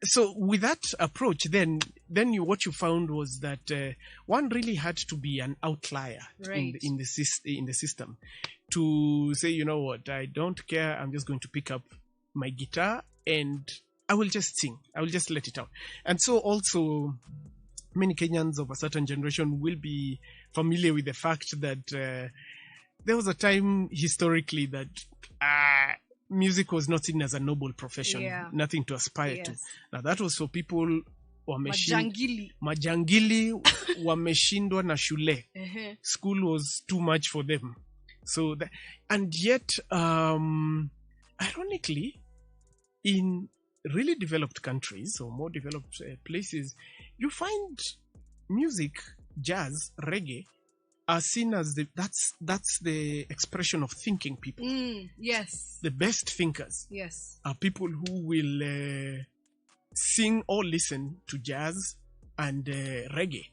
So with that approach, then what you found was that one really had to be an outlier in the system to say, you know what, I don't care, I'm just going to pick up my guitar and I will just sing. I will just let it out. And so also many Kenyans of a certain generation will be familiar with the fact that there was a time historically that music was not seen as a noble profession, nothing to aspire to. Now that was for people majangili wameshindwa na shule. School was too much for them. So that, and yet, ironically, in really developed countries or more developed places, you find music, jazz, reggae, are seen as that's the expression of thinking people. Yes. The best thinkers. Yes. Are people who will sing or listen to jazz and reggae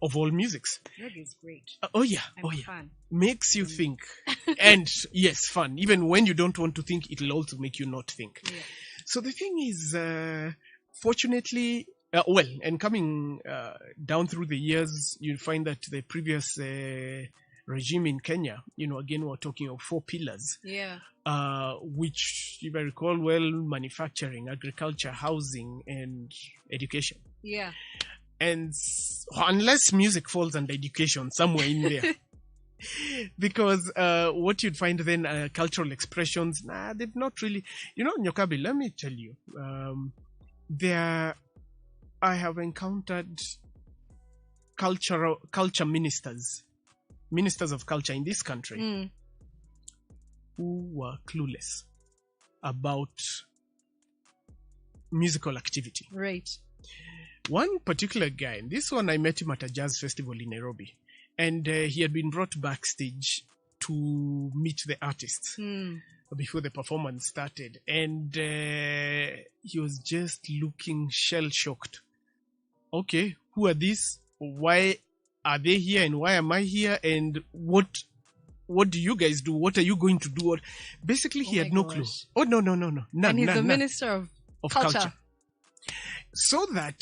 of all musics. Reggae is great. I'm a fan. Makes you think. And yes, fun. Even when you don't want to think, it'll also make you not think. Yeah. So the thing is, fortunately, and coming down through the years, you'll find that the previous regime in Kenya, again, we're talking of 4 pillars. Yeah. Which, if I recall well, manufacturing, agriculture, housing, and education. Yeah. And unless music falls under education, somewhere in there. Because what you'd find then, cultural expressions, they've not really... Nyokabi, let me tell you, I have encountered culture ministers of culture in this country who were clueless about musical activity. Right. One particular guy, and this one I met him at a jazz festival in Nairobi, and he had been brought backstage to meet the artists before the performance started, and he was just looking shell-shocked. Okay, who are these? Why are they here, and why am I here? And what do you guys do? What are you going to do? Basically, he had no clue. Oh, no. None, and he's the minister of culture. So that,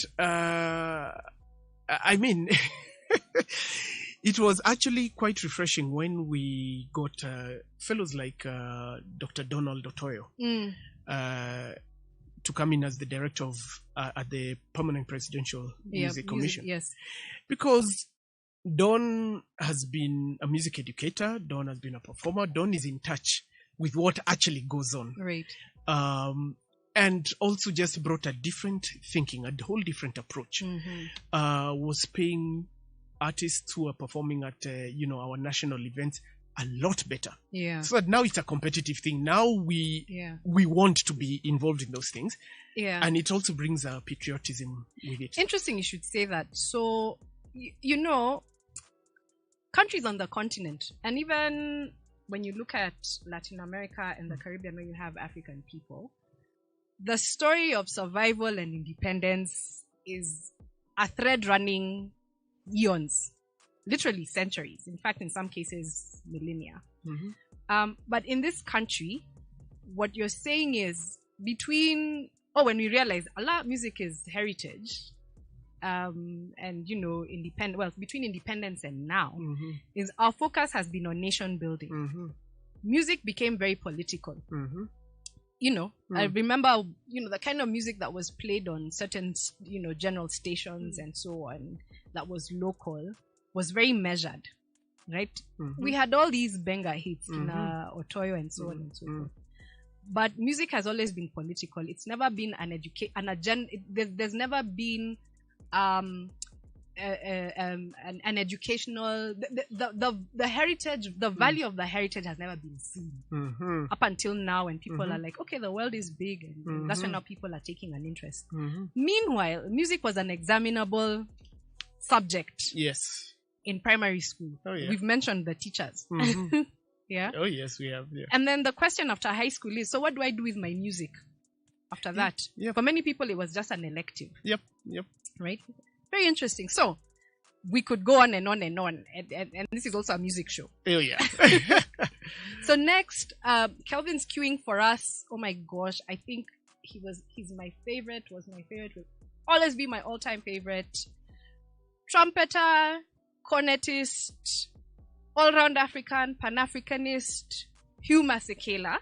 it was actually quite refreshing when we got fellows like Dr. Donald Otoyo to come in as the director of at the Permanent Presidential Music Commission. Yes. Because Don has been a music educator, Don has been a performer, Don is in touch with what actually goes on. Right. And also just brought a different thinking, a whole different approach. Was paying artists who are performing at, our national events a lot better. Yeah. So that now it's a competitive thing. Now we want to be involved in those things. Yeah. And it also brings our patriotism with it. Interesting you should say that. So, countries on the continent, and even when you look at Latin America and the Caribbean, where you have African people, the story of survival and independence is a thread running eons, literally centuries. In fact, in some cases, millennia. But in this country, what you're saying is when we realize a lot of music is heritage, and between independence and now, is our focus has been on nation building. Music became very political. I remember, the kind of music that was played on certain, general stations and so on, that was local, was very measured, right? We had all these benga hits, na Otoyo and so on and so forth. But music has always been political. It's never been there's never been an educational, the heritage, the value of the heritage has never been seen up until now, when people are like, okay, the world is big, and that's when now people are taking an interest. Meanwhile, music was an examinable subject. Yes. In primary school. Oh, yeah. We've mentioned the teachers. Yeah. Oh, yes, we have. Yeah. And then the question after high school is, so what do I do with my music after that? Yep. For many people, it was just an elective. Yep. Right? Very interesting. So, we could go on and on and on. And this is also a music show. Oh, yeah. So next, Kelvin's queuing for us. Oh my gosh. I think he's my favorite, will always be my all-time favorite. Trumpeter, cornetist, all-round African, Pan-Africanist, Hugh Masekela.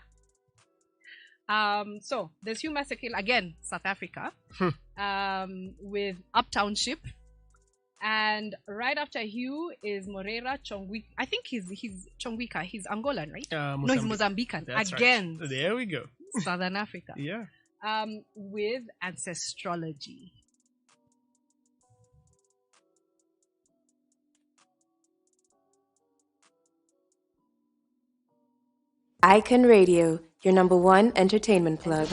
So there's Hugh Masekela, again, South Africa, with Uptownship. And right after Hugh is Moreira Chongwika. I think he's Chongwika. He's Angolan, right? No, he's Mozambican. That's again. Right. There we go. Southern Africa. Yeah. With Ancestrology. Icon Radio, your number one entertainment plug.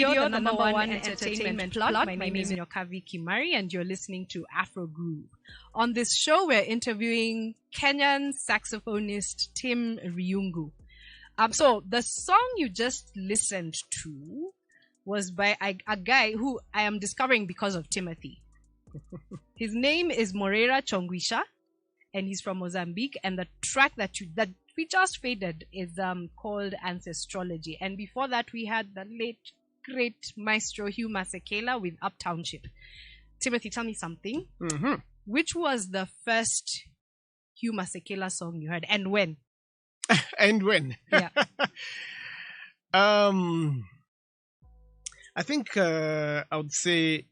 Radio, the number one entertainment plot. My name is Nyokabi Kimari, and you're listening to Afro Groove. On this show, we're interviewing Kenyan saxophonist Tim Riungu. So the song you just listened to was by a guy who I am discovering because of Timothy. His name is Moreira Chongwisha, and he's from Mozambique. And the track that we just faded is called Ancestrology. And before that, we had the late great maestro Hugh Masekela with Uptownship. Timothy, tell me something. Mm-hmm. Which was the first Hugh Masekela song you heard, and when? And when? Yeah. I think I would say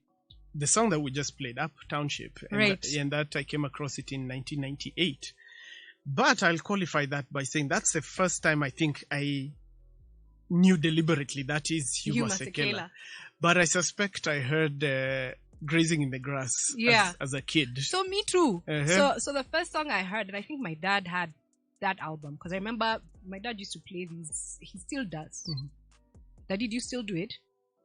the song that we just played, Uptownship. Right. And that I came across it in 1998. But I'll qualify that by saying that's the first time I think I knew deliberately that is Hugh Masekela. But I suspect I heard Grazing in the Grass as a kid. So me too. Uh-huh. So the first song I heard, and I think my dad had that album, because I remember my dad used to play these. He still does. Mm-hmm. Daddy, do you still do it?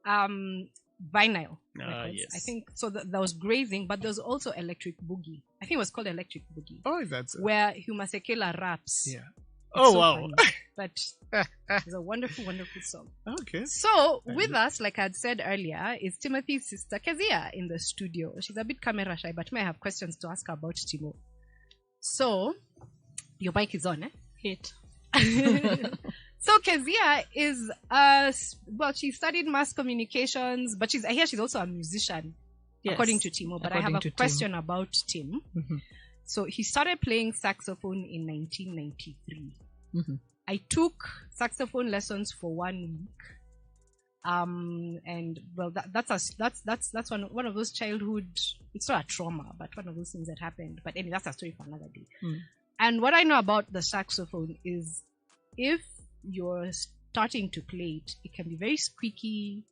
Vinyl records. Yes. I think so. There was Grazing, but there was also Electric Boogie. I think it was called Electric Boogie. Oh, that's where Hugh Masekela raps. Yeah. It's Wow. funny, but it's a wonderful, wonderful song. Okay. So with us, like I'd said earlier, is Timothy's sister Kezia in the studio. She's a bit camera shy, but may have questions to ask her about Timo. So your mic is on, eh? Hit. So Kezia is she studied mass communications, but I hear she's also a musician, Yes, according to Timo. But I have a question about Tim. Mm-hmm. So he started playing saxophone in 1993. Mm-hmm. I took saxophone lessons for 1 week. And well, that's one of those childhood. It's not a trauma, but one of those things that happened. But anyway, that's a story for another day. Mm. And what I know about the saxophone is, if you're starting to play it, it can be very squeaky,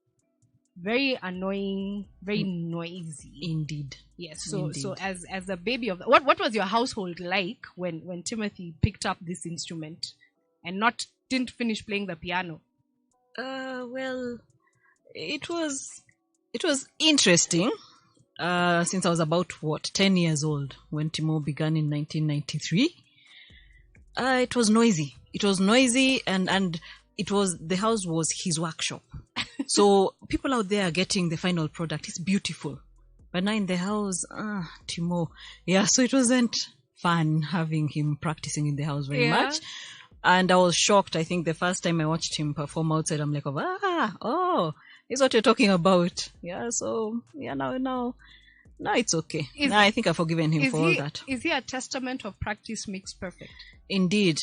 very annoying, very noisy. Indeed. Yes. So Indeed. so as a baby of what was your household like when Timothy picked up this instrument and didn't finish playing the piano? Well, it was interesting. Since I was about 10 years old when Timo began in 1993. It was noisy. And the house was his workshop. So people out there are getting the final product. It's beautiful. But now in the house, Timo. Yeah, so it wasn't fun having him practicing in the house very much. And I was shocked. I think the first time I watched him perform outside, I'm like, is what you're talking about. Yeah, so, yeah, now it's okay. I think I've forgiven him for all that. Is he a testament of practice makes perfect? Indeed.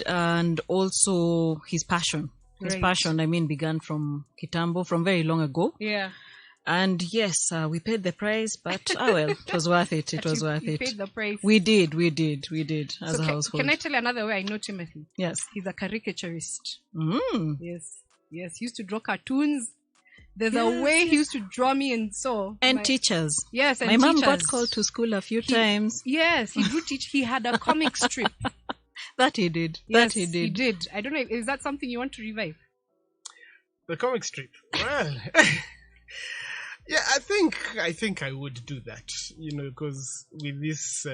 And also his passion. His passion, began from Kitambo, from very long ago. Yeah. And yes, we paid the price, but it was worth it. It was worth it. Paid the price. We did as a household. Can I tell you another way I know Timothy? Yes. He's a caricaturist. Mm. Yes. He used to draw cartoons. There's a way he used to draw me, and teachers. Yes, and my mom teachers. got called to school a few times. Yes, he do teach. He had a comic strip. That he did. Yes, he did. I don't know. Is that something you want to revive? The comic strip. Well, yeah, I think I would do that. Because with these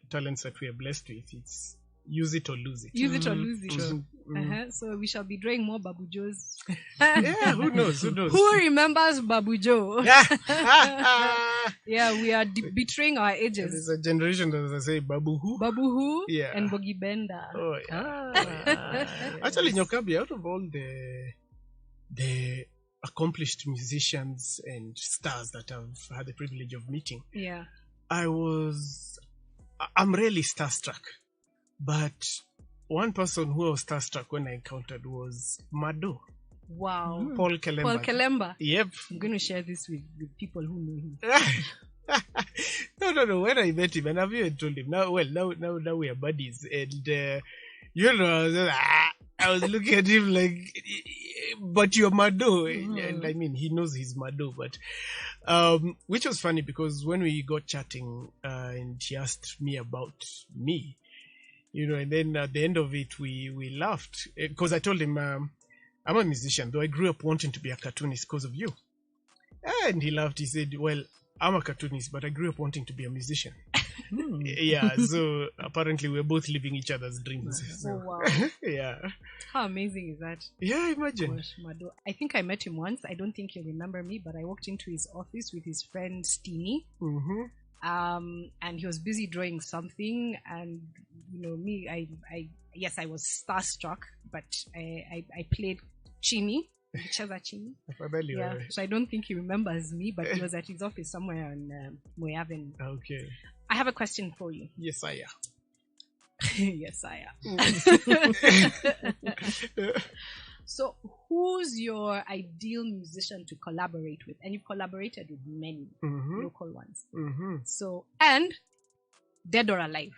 talents that we are blessed with, it's use it or lose it. Use it or lose it. Mm-hmm. So we shall be drawing more Babujos. Yeah, who knows? Who remembers Babujo? Yeah, we are betraying our ages. There's a generation that say Babu who? Yeah. And Bogi Benda. Oh, yeah. Actually, Nyokabi, out of all the accomplished musicians and stars that I've had the privilege of meeting, yeah, I'm really starstruck. But one person who was starstruck when I encountered was Mado. Wow. Paul Kelemba. Yep. I'm going to share this with people who know him. No. When I met him, and I've even told him, now we are buddies. And, I was looking at him like, but you're Mado. And he knows he's Mado. But, which was funny because when we got chatting, and he asked me about me, and then at the end of it, we laughed because I told him, I'm a musician, though I grew up wanting to be a cartoonist because of you. And he laughed. He said, well, I'm a cartoonist, but I grew up wanting to be a musician. Yeah, so apparently we're both living each other's dreams. So. Oh, wow. Yeah. How amazing is that? Yeah, imagine. Gosh, Mado. I think I met him once. I don't think he'll remember me, but I walked into his office with his friend Steenie. Mm-hmm. And he was busy drawing something, and me, yes, I was starstruck, but I played Chini, Cheza Chini. Yeah, so I don't think he remembers me, but he was at his office somewhere on Moyaven. Okay. I have a question for you. Yes, I am. Yes, I am. So, who's your ideal musician to collaborate with? And you've collaborated with many local ones. Mm-hmm. So, and dead or alive?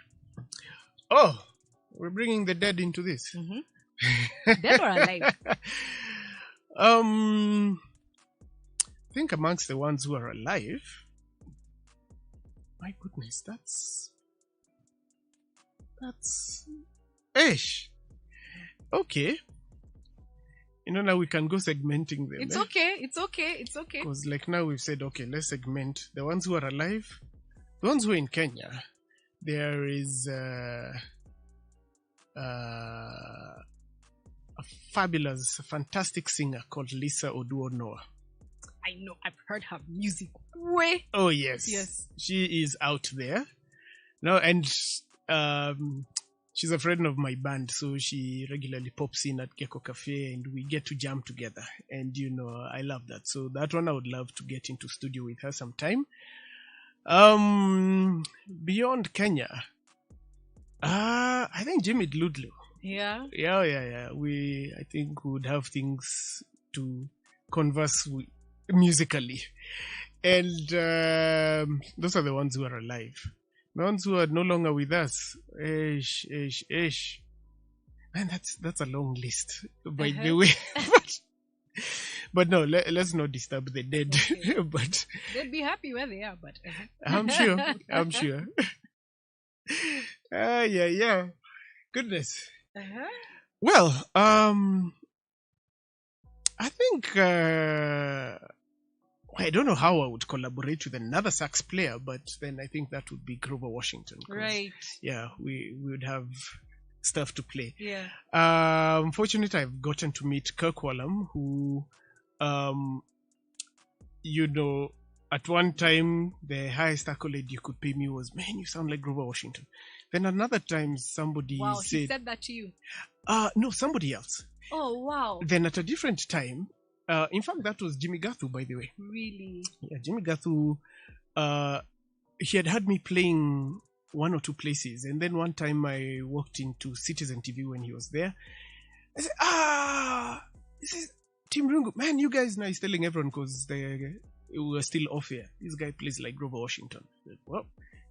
Oh, we're bringing the dead into this. Mm-hmm. Dead or alive? I think amongst the ones who are alive, my goodness, that's ish. Okay. Now we can go segmenting them. It's okay. It's okay. It's okay. Because like now we've said, okay, let's segment the ones who are alive, the ones who are in Kenya. There is a fantastic singer called Lisa Oduonoa. I know. I've heard her music way. Oh, yes. Yes. She is out there. No, and she's a friend of my band, so she regularly pops in at Gecko Cafe and we get to jam together. And, I love that. So that one I would love to get into studio with her sometime. Beyond Kenya, I think Jimmy Dludlu. Yeah. Yeah. I think we would have things to converse with musically. And those are the ones who are alive. The ones who are no longer with us. Ish. Man, that's a long list, by the way. But no, let's not disturb the dead. Okay. But they'd be happy where they are, but I'm sure. Yeah. Goodness. Well, I think I don't know how I would collaborate with another sax player, but then I think that would be Grover Washington. Right. Yeah, we would have stuff to play. Yeah. Unfortunately, I've gotten to meet Kirk Wallam, who, at one time, the highest accolade you could pay me was, man, you sound like Grover Washington. Then another time, somebody said... he said that to you? No, somebody else. Oh, wow. Then at a different time, in fact, that was Jimmy Gathu, by the way. Really? Yeah, Jimmy Gathu, he had me playing one or two places. And then one time I walked into Citizen TV when he was there. I said, this is Team Riungu. Man, you guys now, he's telling everyone because they were still off here. This guy plays like Grover Washington. I said, well,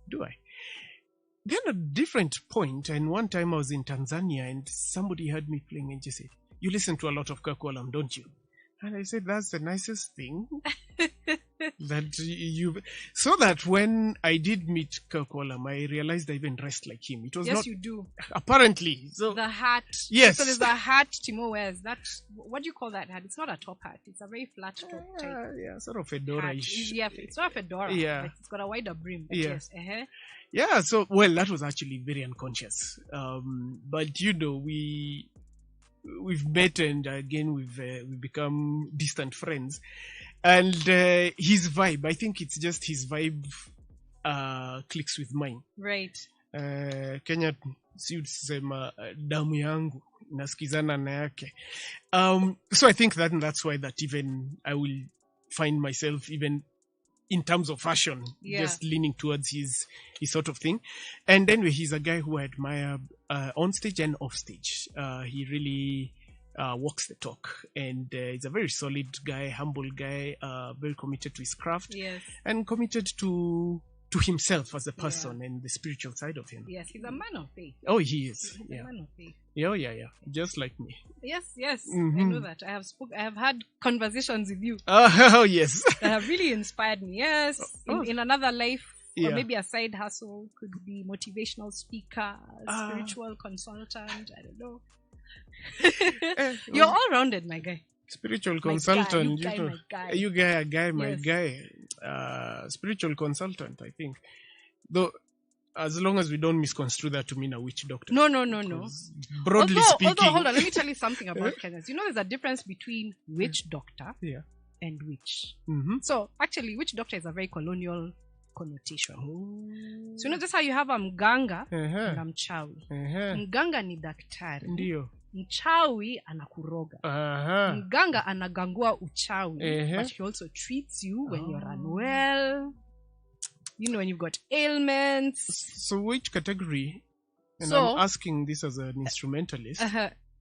do I? Then at a different point, and one time I was in Tanzania and somebody heard me playing and just said, you listen to a lot of Kirk Wallam, don't you? And I said, that's the nicest thing that so that when I did meet Kirk Wallam, I realized I even dressed like him. It was yes, not... you do. Apparently. So the hat. Yes. So there's a hat Timo wears. What do you call that hat? It's not a top hat. It's a very flat top type. Yeah, sort of fedora-ish. Yeah, it's not a fedora. Yeah. Like it's got a wider brim. Yeah. Yes. Yeah, so, well, that was actually very unconscious. But, we've met and again we've become distant friends, and his vibe, I think it's just his vibe clicks with mine. Right. Kenya si usema damu yangu nasikizana na yake. So I think that's why that even I will find myself even in terms of fashion, just leaning towards his sort of thing. And anyway, he's a guy who I admire on stage and off stage. He really walks the talk, and he's a very solid guy, humble guy, very committed to his craft, and committed to himself as a person and the spiritual side of him. Yes, he's a man of faith. Oh, he is. He's a man of faith. Yeah. Just like me. Yes. I know that. I have had conversations with you. Oh, yes. That have really inspired me. Yes. In another life, or maybe a side hustle, could be motivational speaker, spiritual consultant, I don't know. You're all rounded, my guy. Spiritual My consultant, guy, you know. my guy. You guy, a guy, my Yes. guy. Spiritual consultant, I think. Though, as long as we don't misconstrue that to mean a witch doctor. No. Because broadly speaking. Although, hold on, let me tell you something about Kenyans. You know, there's a difference between witch doctor Yeah. and witch. Mm-hmm. So, actually, witch doctor is a very colonial connotation. Oh. So, you know, just how you have a mganga Uh-huh. na mchawi. Uh-huh. Mganga ni daktari. Ndio. Mchawi anakuroga. Uh-huh. Mganga anagangua uchawi, Uh-huh. but he also treats you when you're unwell. You know, when you've got ailments. So which category, and So- I'm asking this as an instrumentalist,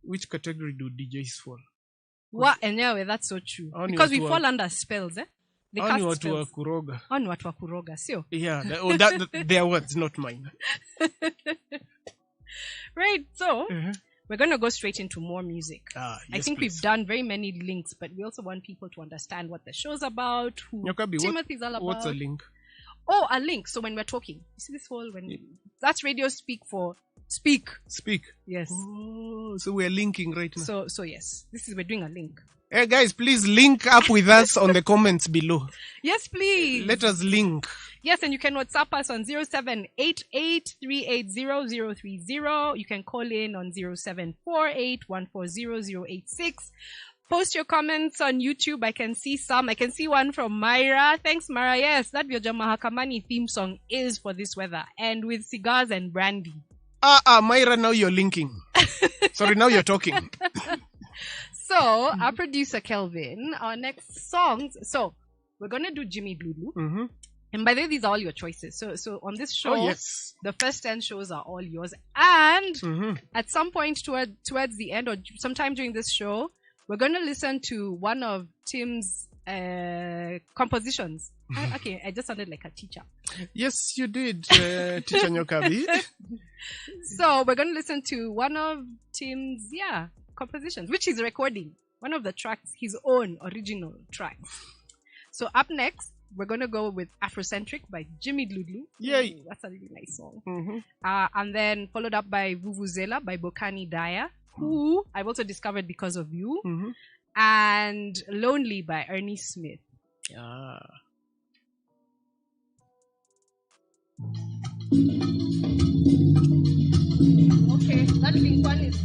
which category do DJs fall? Anyway, that's so true. Hao ni Because we watu wa- fall under spells, eh? They Hao ni cast watu wa spells. kuroga. Hao ni watu wa kuroga, sio? Yeah, that their words, not mine. Right, so Uh-huh. we're going to go straight into more music. Yes, I think please. we've done very many links, but we also want people to understand what the show's about, who Nyokabi, Timothy's all about. what's a link? Oh, a link. So when we're talking, you see this whole that's radio speak for speak. Speak. Yes. Oh, so we're linking right now. So yes, we're doing a link. Hey guys, please link up with us on the comments below. Yes, please. Let us link. Yes, and you can WhatsApp us on 0788380030. You can call in on 0748140086. Post your comments on YouTube. I can see some. I can see one from Myra. Thanks, Myra. Yes, that Vyoja Mahakamani theme song is for this weather. And with cigars and brandy. Myra, now you're linking. Sorry, now you're talking. So, our producer, Kelvin, our next songs. So, we're going to do Jimmy Blue. Mm-hmm. And by the way, these are all your choices. So on this show, Oh, yes. the first 10 shows are all yours. And Mm-hmm. at some point towards the end or sometime during this show, we're going to listen to one of Tim's compositions. Okay, I just sounded like a teacher. Yes, you did, Teacher Nyokabi. So we're going to listen to one of Tim's, compositions, which he's recording. One of the tracks, his own original tracks. So up next, we're going to go with Afrocentric by Jimmy Dludlu. Yay. Ooh, that's a really nice song. Mm-hmm. And then followed up by Vuvuzela by Bokani Daya, who I've also discovered because of you. Mm-hmm. And Lonely by Ernie Smith. Okay, that link one is...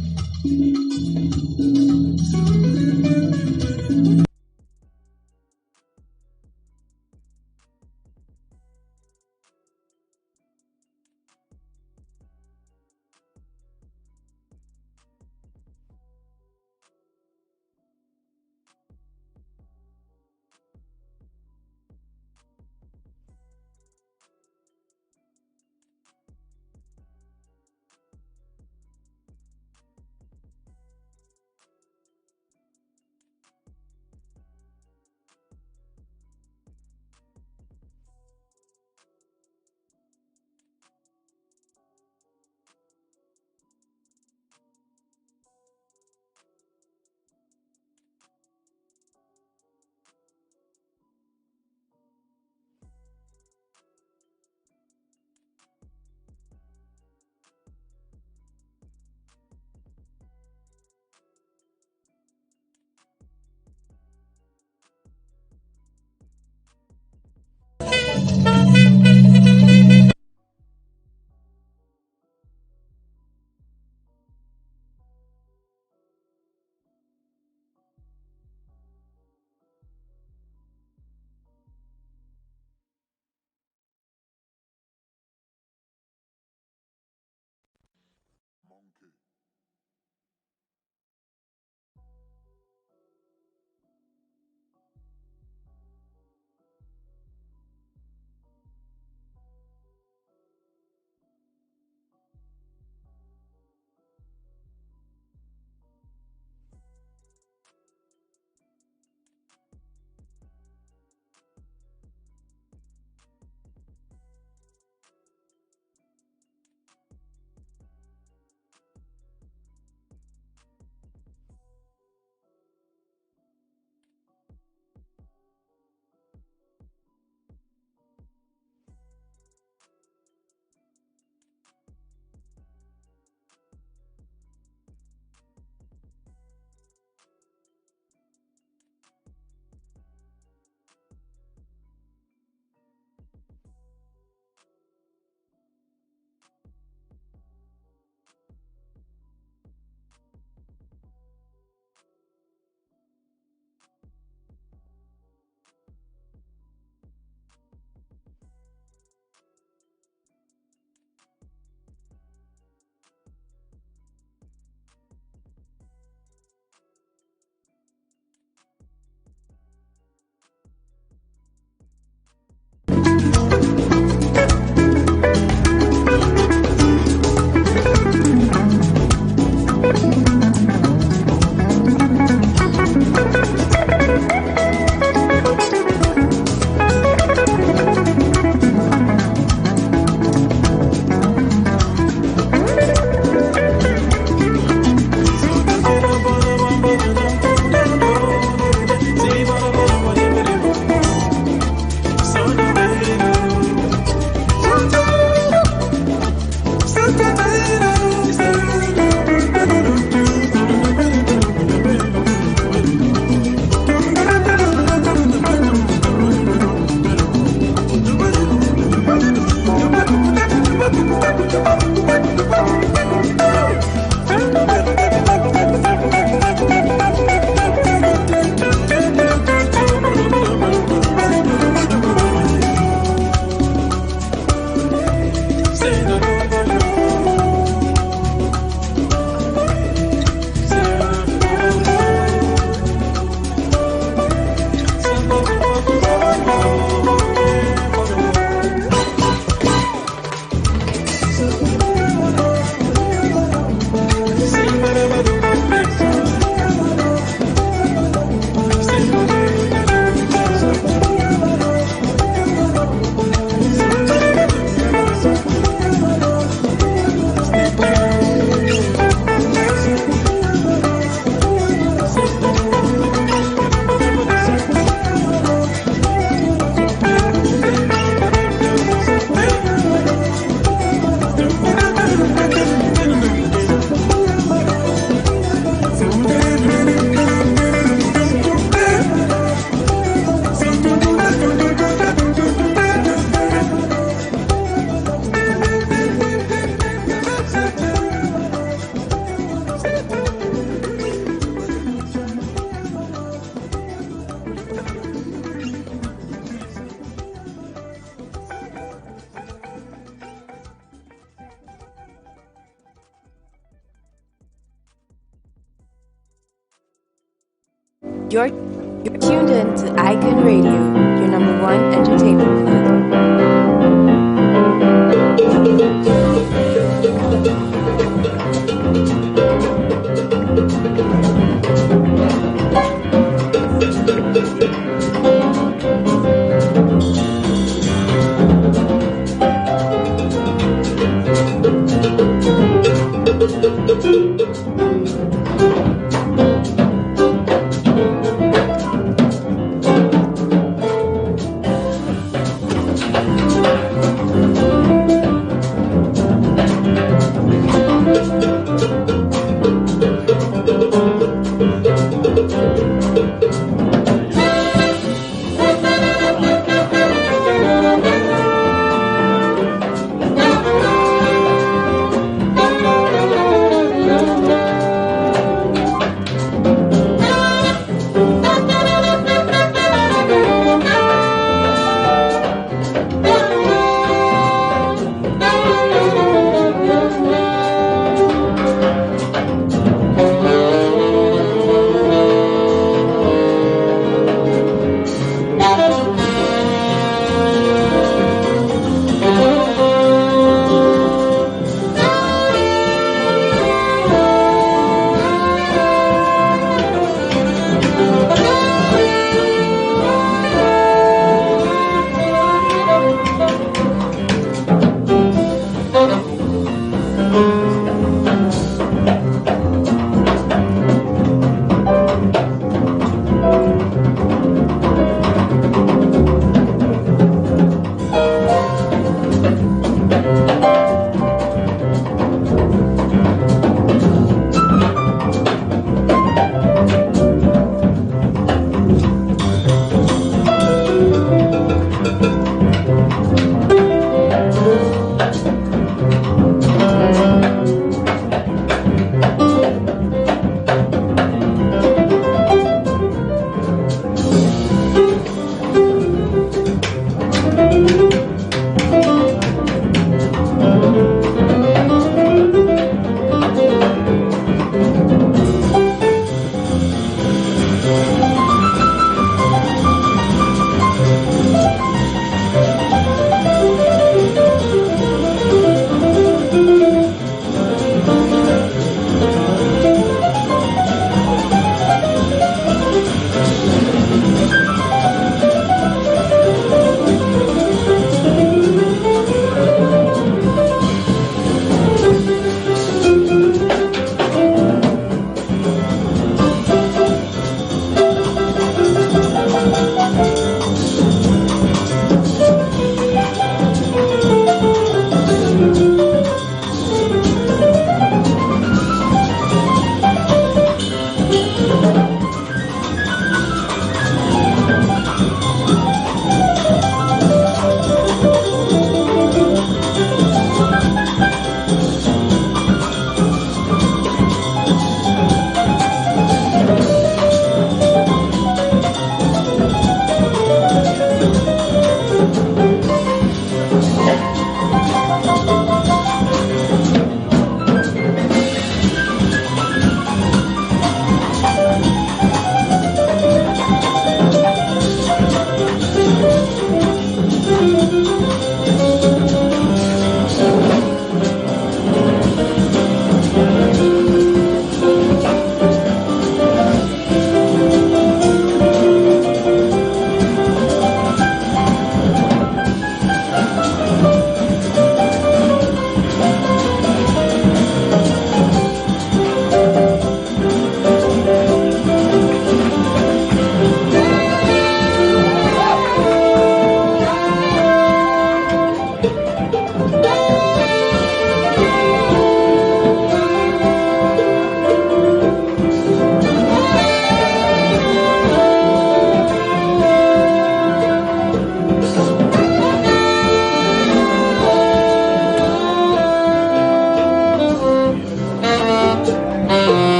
You're tuned in to Icon Radio, your number one entertainment hub.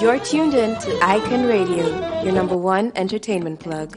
You're tuned in to Icon Radio, your number one entertainment plug.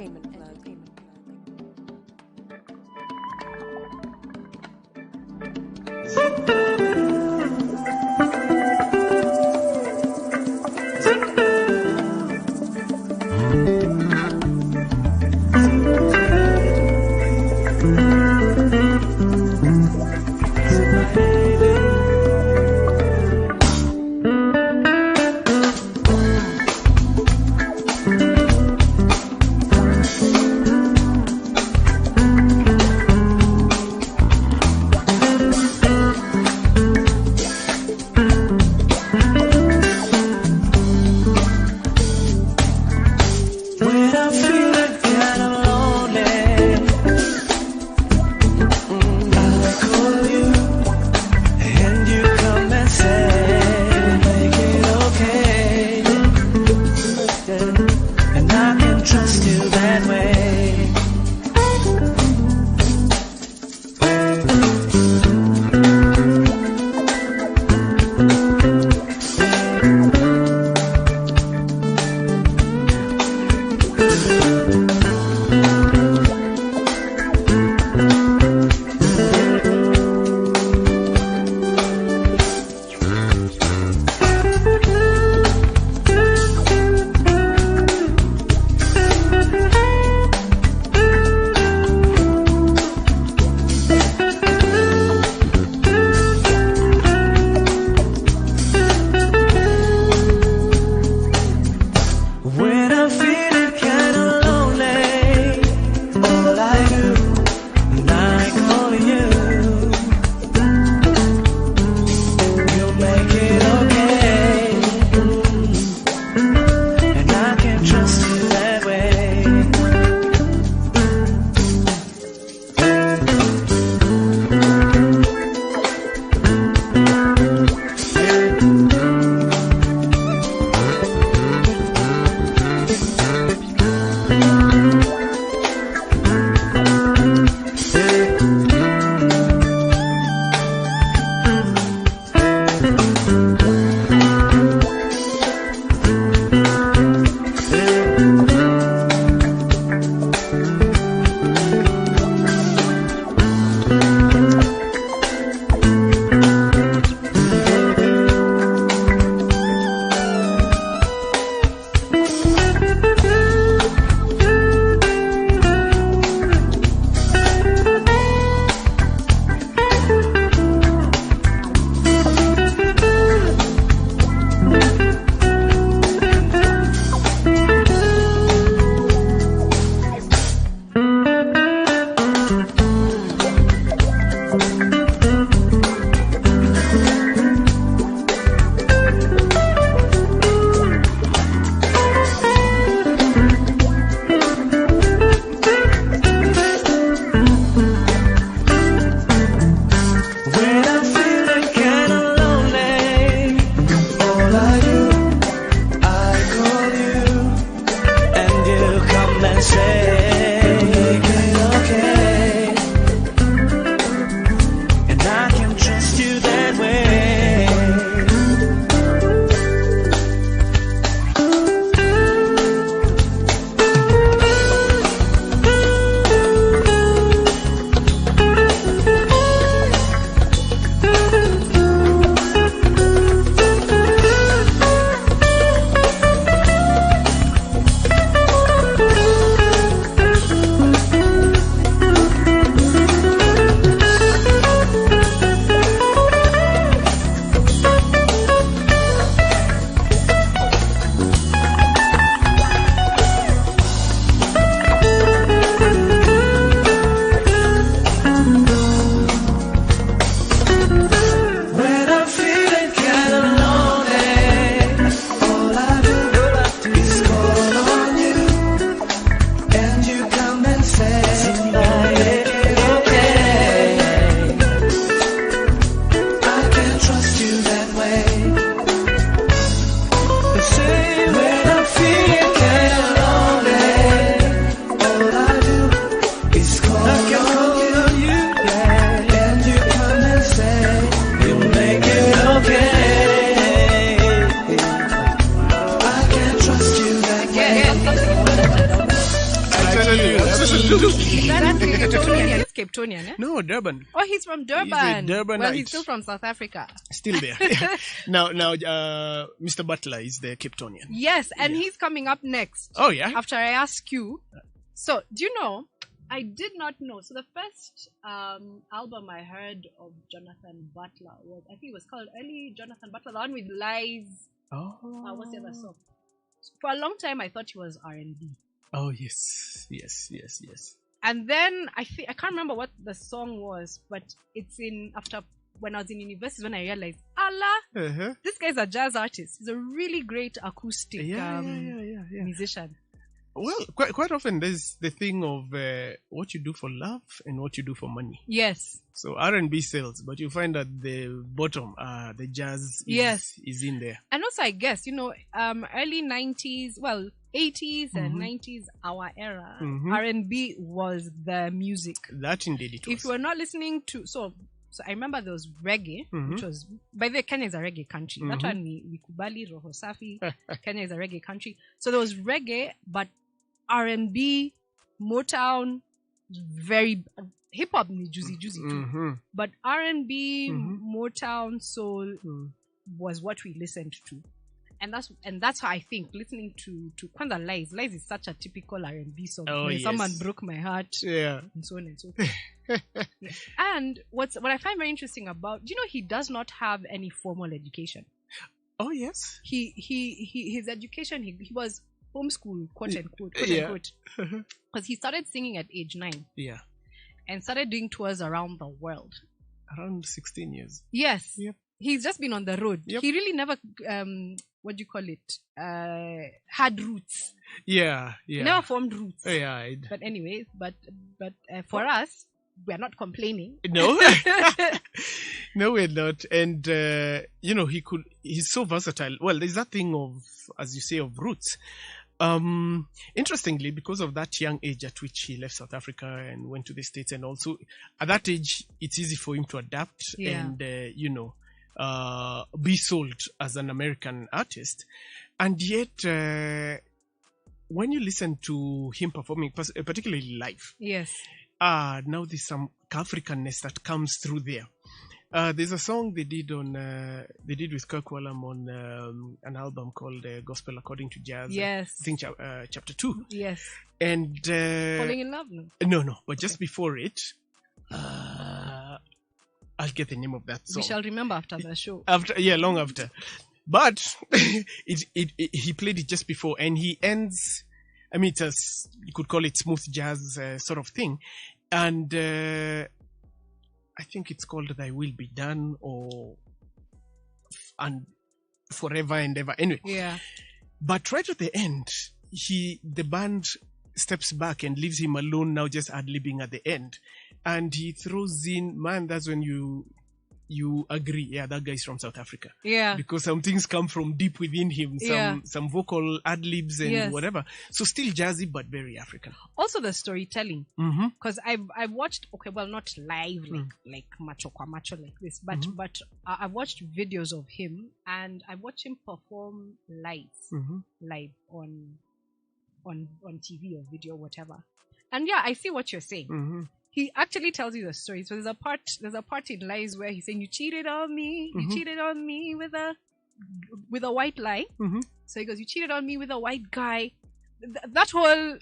Absolutely. That's Capetonian. He's Capetonian, eh? No, Durban. Oh, he's from Durban. He's a Durbanite. Well, he's still from South Africa. Still there. Now, Mr. Butler is the Capetonian. Yes, and he's coming up next. Oh, yeah? After I ask you. So, do you know, I did not know. So the first album I heard of Jonathan Butler was, I think it was called Early Jonathan Butler, the one with Lies. Oh. What's the other song? For a long time, I thought he was R&B. Oh, yes. And then I can't remember what the song was, but it's after when I was in university when I realized, Allah, this guy's a jazz artist. He's a really great acoustic musician. Well, quite often there's the thing of what you do for love and what you do for money. Yes. So R&B sells, but you find at the bottom, the jazz is in there. And also, I guess, early 90s, well, 80s and 90s, our era, R&B was the music. That indeed it was. If you were not listening to... So I remember there was reggae, which was... By the way, Kenya is a reggae country. That one, we kubali, roho safi. Kenya is a reggae country. So there was reggae, but R&B, Motown, very... Hip-hop ni juicy too. But R&B, Motown, soul was what we listened to. And that's how I think listening to Kwanza Lies. Lies is such a typical R&B song. Oh, yes. Someone broke my heart. Yeah. And so on and so forth. And what I find very interesting about, he does not have any formal education. Oh, yes. His education, he was homeschooled, quote unquote. Because he started singing at age 9. Yeah. And started doing tours around the world. Around 16 years. Yes. Yep. He's just been on the road. Yep. He really never, what do you call it? Had roots. Yeah. Never formed roots. Yeah. But anyways, but for us, we're not complaining. No. No, we're not. And, he's so versatile. Well, there's that thing of, as you say, of roots. Interestingly, because of that young age at which he left South Africa and went to the States, and also at that age, it's easy for him to adapt and, be sold as an American artist. And yet, when you listen to him performing, particularly live, yes, now there's some Africanness that comes through there. There's a song they did with Kirk Whalum on an album called Gospel According to Jazz. Yes. I think chapter 2. Yes. And Falling in Love? No. But just before it, I'll get the name of that song. We shall remember after the show. Long after. But he played it just before, and he ends. I mean, you could call it smooth jazz sort of thing, and. I think it's called Thy Will Be Done and Forever and Ever. Anyway. Yeah. But right at the end, the band steps back and leaves him alone now, just ad-libbing at the end. And he throws in, man, that's when you agree. Yeah, that guy's from South Africa. Yeah. Because some things come from deep within him, some vocal ad-libs and whatever. So still jazzy, but very African. Also the storytelling. Because I've watched, not live, like macho kwa macho like this, but I've watched videos of him, and I watched him perform live on TV or video, whatever. And yeah, I see what you're saying. He actually tells you the story. So there's a part in Lies where he's saying, you cheated on me with a white lie. So he goes, you cheated on me with a white guy. That whole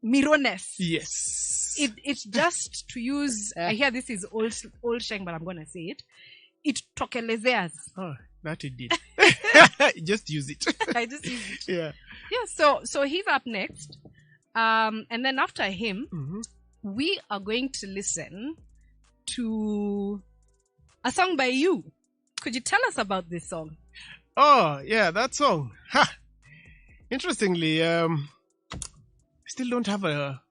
Mironess. Yes. It's just to use, I hear this is old slang, but I'm going to say it. It tokelezeas. Oh, that it did. Just use it. I just use it. Yeah. Yeah, so he's up next. And then after him, we are going to listen to a song by you. Could you tell us about this song? Oh, yeah, that song. Ha! Interestingly, still don't have a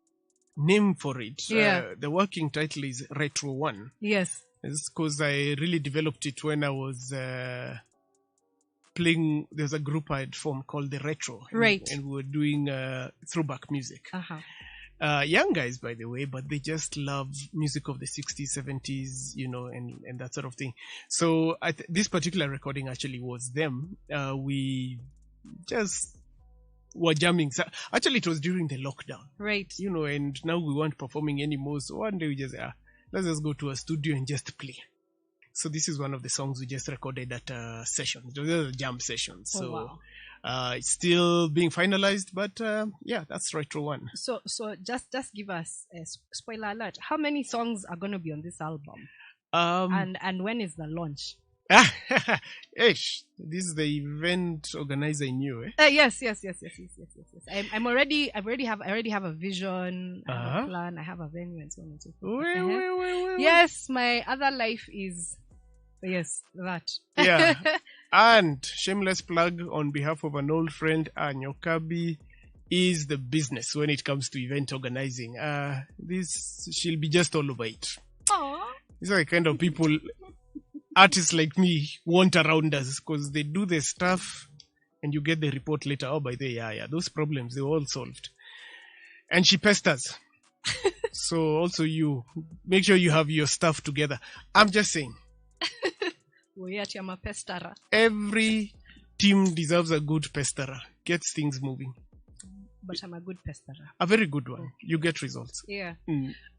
name for it. Yeah. The working title is Retro 1. Yes. It's because I really developed it when I was playing. There's a group I'd formed called the Retro, right? And we were doing throwback music. Young guys, by the way, but they just love music of the 60s, 70s, and that sort of thing. So this particular recording actually was them. We just were jamming. So actually, it was during the lockdown, Right. and now we weren't performing anymore. So one day we just, let's just go to a studio and just play. So this is one of the songs we just recorded at a session. It was a jam session. So wow. it's still being finalized, but that's Retro One. So just give us a spoiler alert. How many songs are going to be on this album? And when is the launch? Ish, this is the event organizer in you, Yes. I already have a vision, I have a plan, I have a venue, and so on and so forth. Wait. Yes, my other life is that. Yeah. And shameless plug on behalf of an old friend, Nyokabi is the business when it comes to event organizing. She'll be just all over it. Aww. These are the kind of people artists like me want around us, because they do the stuff and you get the report later. Oh, by the way, those problems, they were all solved. And she pesters. So also you make sure you have your stuff together. I'm just saying. Every team deserves a good pesterer. Gets things moving. But I'm a good pesterer. A very good one. You get results. Yeah.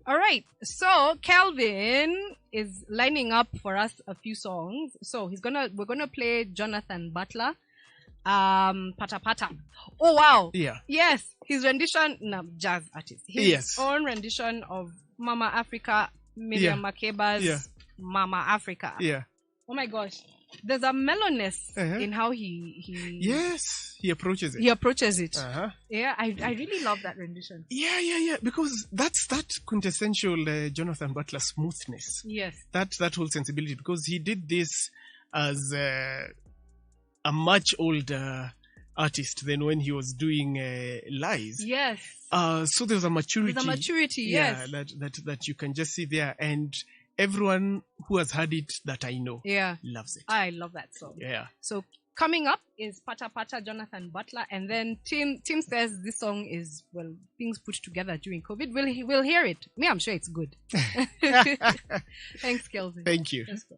All right. So KELVIN is lining up for us a few songs. So we're gonna play Jonathan Butler, Pata Pata. Oh wow. Yeah. Yes, his rendition, jazz artist. His own rendition of Mama Africa, Miriam Makeba's Mama Africa. Yeah. Oh my gosh. There's a mellowness in how he approaches it. He approaches it. Yeah, I really love that rendition. Yeah. Because that's that quintessential Jonathan Butler smoothness. Yes. That whole sensibility. Because he did this as a much older artist than when he was doing Lies. Yes. So there's a maturity. There's a maturity, yes. That you can just see there. And everyone who has heard it that I know loves it. I love that song. Yeah. So coming up is Pata Pata, Jonathan Butler, and then Tim says this song is, well, things put together during COVID. We'll hear it. Me, I'm sure it's good. Thanks, KELVIN. Thank you. Let's go.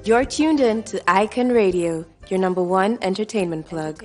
You're tuned in to Icon Radio, your number one entertainment plug.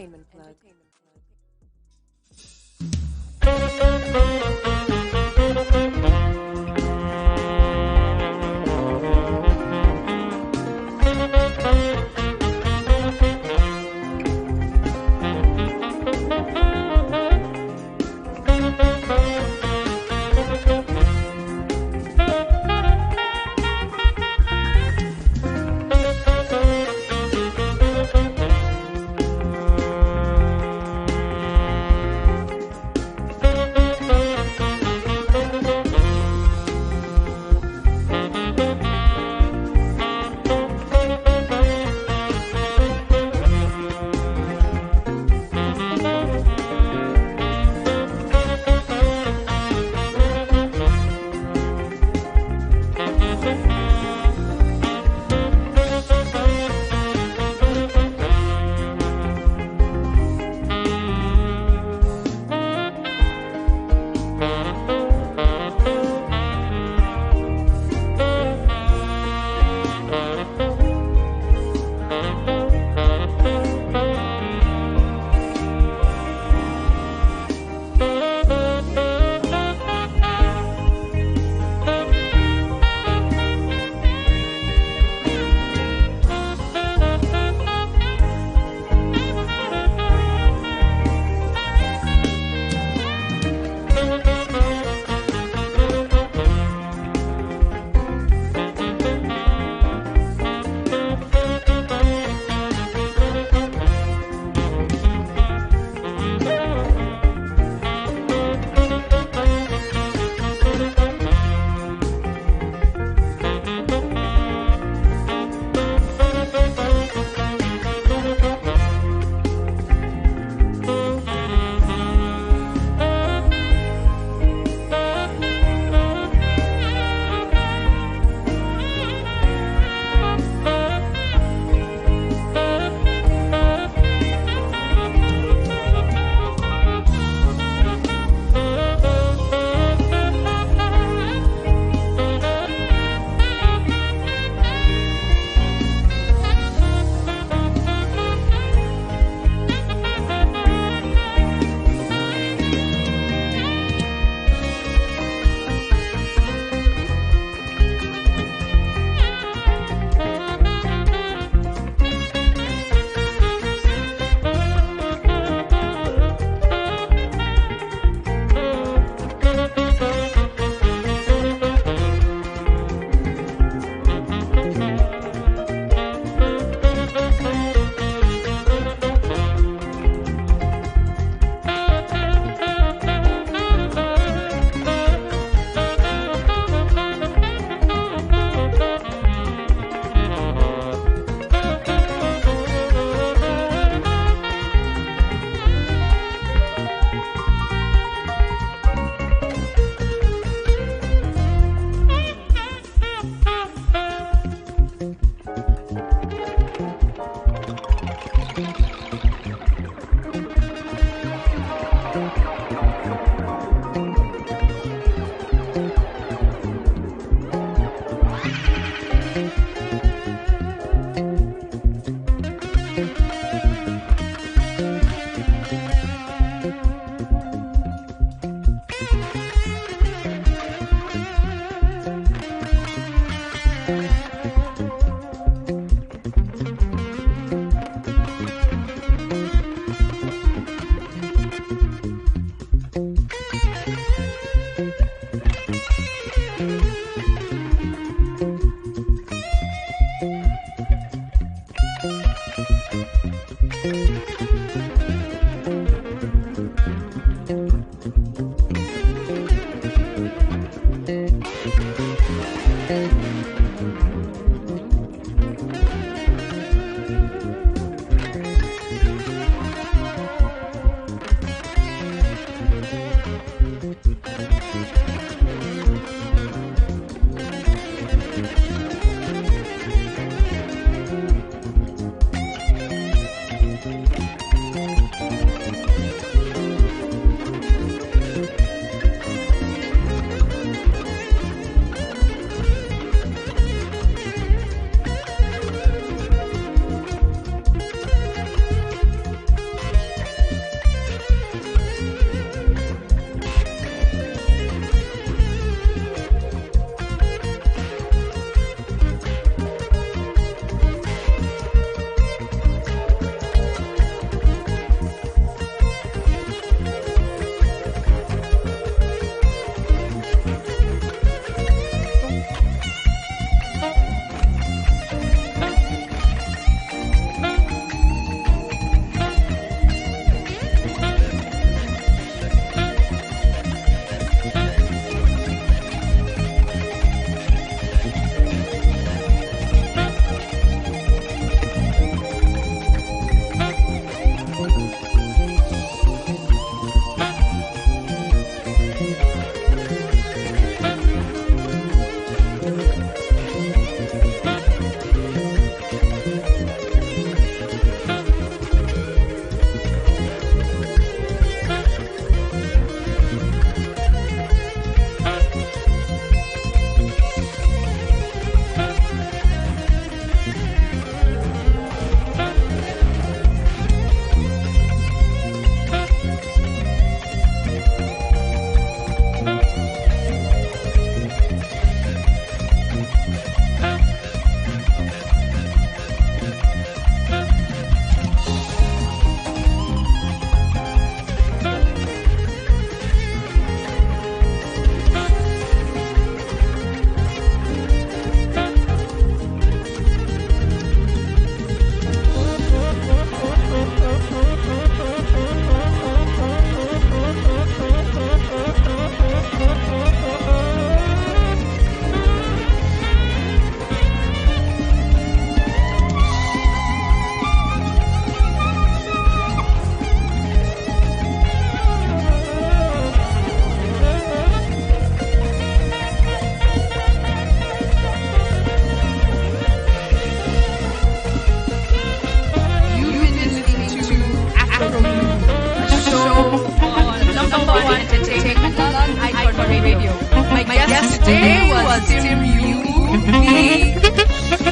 Today was Tim Riungu.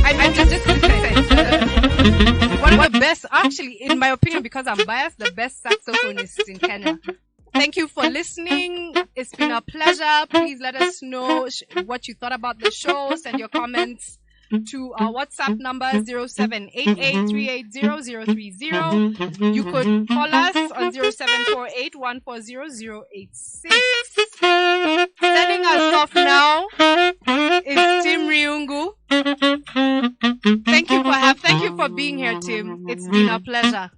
I'm just one of the best, actually, in my opinion, because I'm biased, the best saxophonists in Kenya. Thank you for listening. It's been a pleasure. Please let us know what you thought about the show. Send your comments to our WhatsApp number 0788380030. You could call us on 0748140086. Sending us off now is Tim Riungu. Thank you for being here, Tim. It's been a pleasure.